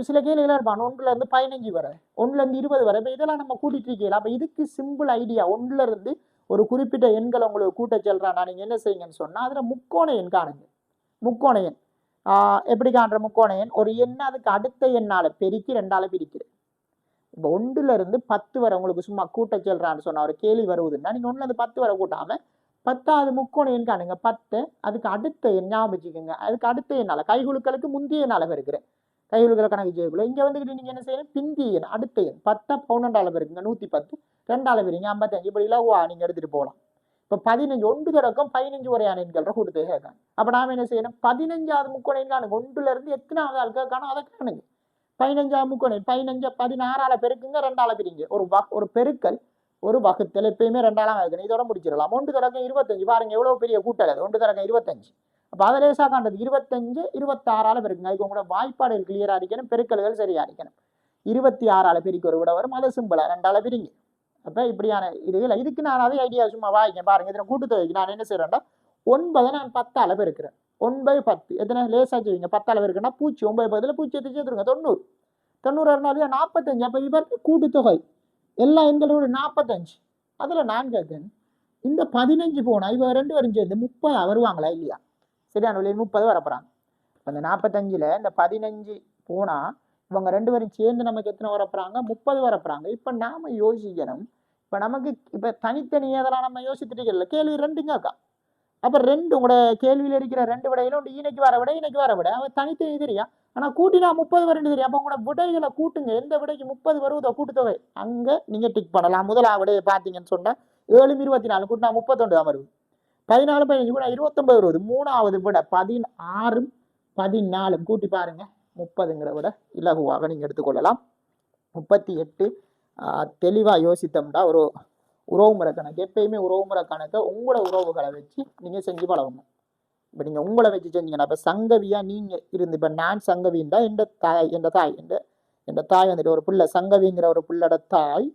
சில கேள்விகள் இருப்பான் 1ல இருந்து 15 வரை, 1ல இருந்து 20 வரை. இப்போ இதெல்லாம் நம்ம கூட்டிட்டு இருக்கீங்களா? அப்ப இதுக்கு சிம்பிள் ஐடியா, 1ல இருந்து ஒரு குறிப்பிட்ட எண்களை உங்களுக்கு கூட்ட சொல்றான், நீங்க என்ன செய்யுங்கன்னு சொன்னா, அதுல முக்கோண எண் காணுங்க. முக்கோண எண் எப்படி காண்ற? முக்கோண எண் ஒரு எண்ணை அதுக்கு அடுத்த எண்ணால பெருக்கி 2ஆல பிரிக்கிறேன். இப்போ 1ல இருந்து 10 வரை உங்களுக்கு சும்மா கூட்ட சொல்றான்னு சொன்னா ஒரு கேள்வி வருவதுன்னா, நீங்க 1ல இருந்து 10 வரை கூட்டாம 10வது முக்கோண எண் காணுங்க. 10 அதுக்கு அடுத்த எண் ஞாபகம் வச்சுக்கோங்க. அதுக்கு அடுத்த எண்ணால, கைகுலுக்களுக்கு முந்தைய எண்ணால பெருக்கிறேன். கைகுலுக்களை கணக்கு செய்யக்குள்ள இங்க வந்துக்கிட்டு நீங்க என்ன செய்யணும், பிந்திய எண் அடுத்த எண் 10 12ஆல பெருக்குங்க, 110, 2ஆல பெருங்க 55. இப்படி இலகுவா நீங்க எடுத்துட்டு போகலாம். இப்போ 15, 1 தொடக்கம் 15 வரையான எண்கள் கூட்டுத்தொகை கேட்காங்க. அப்ப நாம என்ன செய்யணும், 15வது முக்கோண எண் காணுங்க. 1ல இருந்து எத்தனாவது ஆள் கேட்கானோ அதை காணுங்க. 15ஆம் முக்கோணம் 15 16ஆல பெருக்குங்க, 2ஆல பிரிங்க. ஒரு பெருக்கல் ஒரு வகுத்தல் எப்பயுமே 2ஆல வைக்கணும். இதோட முடிச்சிடலாம். 1 தொடக்கம் 25 பாருங்க, எவ்வளவு பெரிய கூட்டல் அது. 1 தொடக்கம் 25. அப்ப அதை லேசா காண்டது 25 26ஆல பெருக்குங்க. அதுக்கு உங்களோட வாய்ப்பாடுகள் கிளியரா இருக்கணும், பெருக்கல்கள் சரியா இருக்கணும். 26ஆல பெருக்கி ஒரு விட வரும், அதை சிம்பிளா 2ஆல பிரிங்க. அப்ப இப்படியான இதுக்கு நான் அதே ஐடியா சும்மா வாய்க்கேன் பாருங்க. இதுல கூட்டுத்தொகைக்கு நான் என்ன செய்யறேன்டா, 9 நான் 10ஆல பெருக்கிறேன். 9 10 எத்தனை லேசா செய்வீங்க, 10ஆல பெருக்குன்னா 0, 9 10ல 0 சேர்த்துருங்க, 90. 90 இருந்தாலும் 45. அப்ப இவருக்கு கூட்டுத்தொகை எல்லா எண்களோட 45. அதுல நான் கேட்கேன், இந்த 15 போனா இவ 2 பேரும் சேர்ந்து 30 வருவாங்களா இல்லையா? சரியான 30 வரப்போறாங்க. அந்த 45ல இந்த 15 போனா இவங்க 2 பேரும் சேர்ந்து நமக்கு எத்தனை வரப்போறாங்க, 30 வரப்போறாங்க. இப்ப நாம யோசிக்கணும், இப்ப நமக்கு இப்ப தனித்தனியே அதெல்லாம் நம்ம யோசிச்சுட்டு இருக்கல. கேள்வி 2ங்கக்கா. அப்ப 2 உங்களோட கேள்வியில இருக்கிற 2 விடையில இன்னைக்கு வர விட அவன் தனித்தனி தெரியா, ஆனா கூட்டினா 30 வருன்னு தெரியும். அப்ப உங்களோட விடைகளை கூட்டுங்க, எந்த விடைக்கு 30 வருவதோ கூட்டுத்தொகை அங்க நீங்க டிக் பண்ணலாம். முதலாவது விடையை பார்த்தீங்கன்னு சொன்னா 7 24 கூட்டினா 31 தான் வருது. 14 15 கூட 29 வருது. 3வது விட 16 14 கூட்டி பாருங்க, 30ங்கிற விட இலகுவாக நீங்க எடுத்துக்கொள்ளலாம். 38 தெளிவா யோசித்தோம்னா ஒரு உறவுமுறை கணக்கு. எப்பயுமே உறவுமுறை கணக்கை உங்களோட உறவுகளை வச்சு நீங்க செஞ்சு பழகுங்க. இப்ப நீங்க உங்களை வச்சு செஞ்சீங்கன்னா, இப்ப சங்கவியா நீங்க இருந்து, இப்ப நான் சங்கவின்டா எந்த தாய் வந்துட்டு ஒரு புள்ள சங்கவிங்கிற ஒரு புள்ளோட தாய்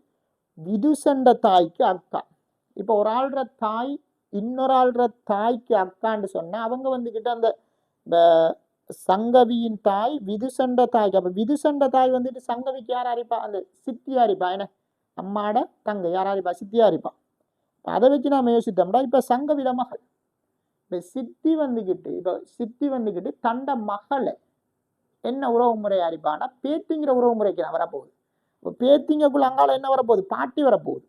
விதுசண்ட தாய்க்கு அக்கா. இப்ப ஒரு ஆள்ற தாய் இன்னொரு ஆள்ற தாய்க்கு அக்கான்னு சொன்னா, அவங்க வந்துகிட்ட அந்த சங்கவியின் தாய் விதுசண்ட தாய்க்கு, அப்ப விதுசண்ட தாய் வந்துட்டு சங்கவிக்கு யாரா இருப்பா, அந்த சித்தியா இருப்பா. என்ன அம்மாட தங்க யாரா இருப்பா, சித்தியா இருப்பா. அதை வச்சு நாம யோசித்தோம்னா, இப்ப சங்கவிட மகள் இப்ப சித்தி வந்துகிட்டு தண்ட மகளை என்ன உறவு முறை அரிப்பானா, பேத்திங்கிற உறவு முறைக்கு நான் வரப்போகுது. இப்போ பேத்திங்கக்குள்ள அங்கால என்ன வரப்போகுது, பாட்டி வரப்போகுது.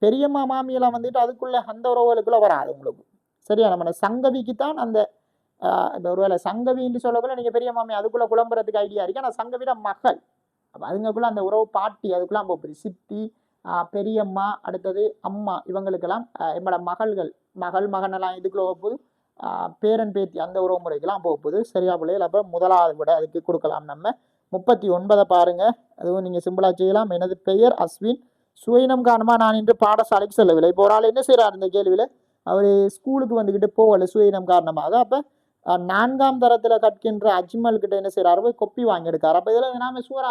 பெரியம்மா மாமியெல்லாம் வந்துட்டு அதுக்குள்ள அந்த உறவுகளுக்குள்ள வராது உங்களுக்கு. சரியா, நம்ம சங்கவிக்கு தான் அந்த இப்போ ஒருவேளை சங்கவின்னு சொல்லக்குள்ள நீங்கள் பெரிய மாமி அதுக்குள்ள குழம்புறதுக்கு ஐடியா இருக்கு. ஆனால் சங்கவிட மகள், அப்போ அதுங்களுக்குள்ள அந்த உறவு பாட்டி அதுக்குள்ள போகுது. சித்தி, பெரியம்மா, அடுத்தது அம்மா, இவங்களுக்கெல்லாம் என்னோட மகள்கள், மகனெல்லாம் இதுக்குள்ள போகுது. பேரன் பேத்தி அந்த உறவு முறைக்கெல்லாம் போகுது. சரியா பிள்ளைகள். அப்போ முதலாவது விட அதுக்கு கொடுக்கலாம். நம்ம 39 பாருங்க, அதுவும் நீங்கள் சிம்பிளாக செய்யலாம். எனது பெயர் அஸ்வின், சுயினம் காரணமாக நான் இன்று பாடசாலைக்கு செல்லவில்லை. இப்போ ஒரு ஆள் என்ன செய்கிறார் இந்த கேள்வியில், அவர் ஸ்கூலுக்கு வந்துக்கிட்டு போகல சுயினம் காரணமாக. அப்போ 4ஆம் தரத்தில் கற்கின்ற அஜ்மல் கிட்ட என்ன செய்கிறாரு, போய் கொப்பி வாங்கி எடுக்காரு. அப்போ இதில் நாம சூரா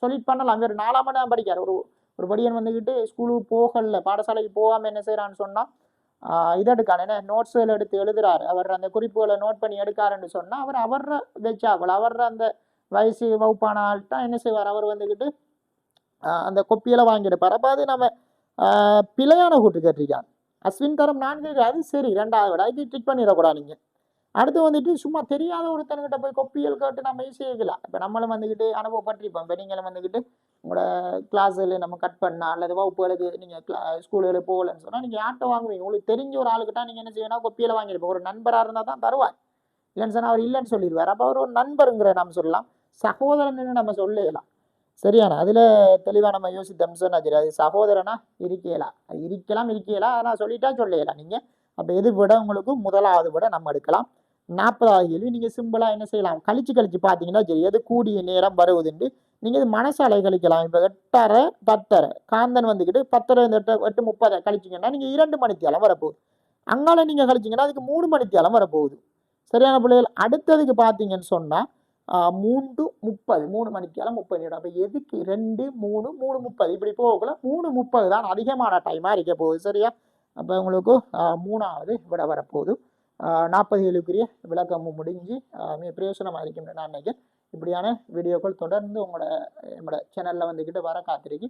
சொல்லிட்டு பண்ணலாம். வேறு 4ஆம் ஆண்டு படிக்கார் ஒரு படியன் வந்துக்கிட்டு ஸ்கூலுக்கு போகல, பாடசாலைக்கு போகாமல் என்ன செய்கிறான்னு சொன்னால் இதை எடுக்காரு, என்ன நோட்ஸுகள் எடுத்து எழுதுறாரு. அவர் அந்த குறிப்புகளை நோட் பண்ணி எடுக்காருன்னு சொன்னால் அவர் அவர வச்சாக்கள், அவர அந்த வயசு வகுப்பான ஆள்கிட்ட என்ன செய்வார், அவர் வந்துக்கிட்டு அந்த கொப்பியெல்லாம் வாங்கி எடுப்பார். அப்போ அது நம்ம பிழையான கூட்டு கேட்டிருக்காங்க. அஸ்வின் தரம் 4 அது சரி, 2வது விட இது ட்ரிக் பண்ணிடக்கூடாது. நீங்கள் அடுத்து வந்துட்டு சும்மா தெரியாத ஒருத்தன்கிட்ட போய் கொப்பியல் கேட்டு நம்ம செய்யலாம். இப்போ நம்மளும் வந்துக்கிட்டு அனுபவப்பட்டிருப்போம். இப்போ நீங்களும் வந்துக்கிட்டு உங்களோட கிளாஸில் நம்ம கட் பண்ணால் அல்லது வகுப்புகளுக்கு நீங்கள் ஸ்கூலுக்கு போகலன்னு சொன்னால் நீங்கள் யார்கிட்ட வாங்குவீங்க, உங்களுக்கு தெரிஞ்ச ஒரு ஆளுக்கிட்ட நீங்கள் என்ன செய்யணும், கொப்பியில் வாங்கியிருப்போம். ஒரு நண்பராக இருந்தால் தான் தருவார், இல்லைன்னு சொன்னால் அவர் இல்லைன்னு சொல்லிடுவார். அப்போ அவர் ஒரு நண்பருங்கிற நம்ம சொல்லலாம், சகோதரன்னு நம்ம சொல்லலாம். சரியான அதில் தெளிவாக நம்ம யோசித்தோம்னு சொன்னால் சரி, அது சகோதரனா இருக்கலாம், அது இருக்கலாம், ஆனால் சொல்லிட்டா சொல்லலாம் நீங்கள். அப்போ எது விட உங்களுக்கு முதலாவது விட நம்ம எடுக்கலாம். 40வது கேள்வி நீங்கள் சிம்பிளாக என்ன செய்யலாம், கழிச்சு பார்த்தீங்கன்னா சரி, எது கூடிய நேரம் வருவதுண்டு நீங்கள் இது மனசாலை கழிக்கலாம். இப்போ 8:30 10:30 காந்தன் வந்துக்கிட்டு 10:30 8:30 கழிச்சிங்கன்னா நீங்கள் 2 மணித்தியாலம் வரப்போகுது. அங்கால நீங்கள் கழிச்சிங்கன்னா அதுக்கு 3 மணித்தியாலம் வரப்போகுது. சரியான பிள்ளைகள். அடுத்ததுக்கு பார்த்தீங்கன்னு சொன்னால் 3:30 3 மணித்தியாலம் 30 நிமிடம். அப்போ எதுக்கு 2 3 3:30 இப்படி போகக்குள்ள 3:30 தான் அதிகமான டைமாக இருக்க போகுது. சரியா, அப்போ உங்களுக்கு 3வது விட வரப்போகுது. 40 கேள்விக்குரிய விளக்கமும் முடிஞ்சு மிக பிரயோசனமாக இருக்கின்ற நான் நினைக்கிறேன். இப்படியான வீடியோக்கள் தொடர்ந்து நம்மளோட சேனலில் வந்துக்கிட்டு வர காத்திருக்கு.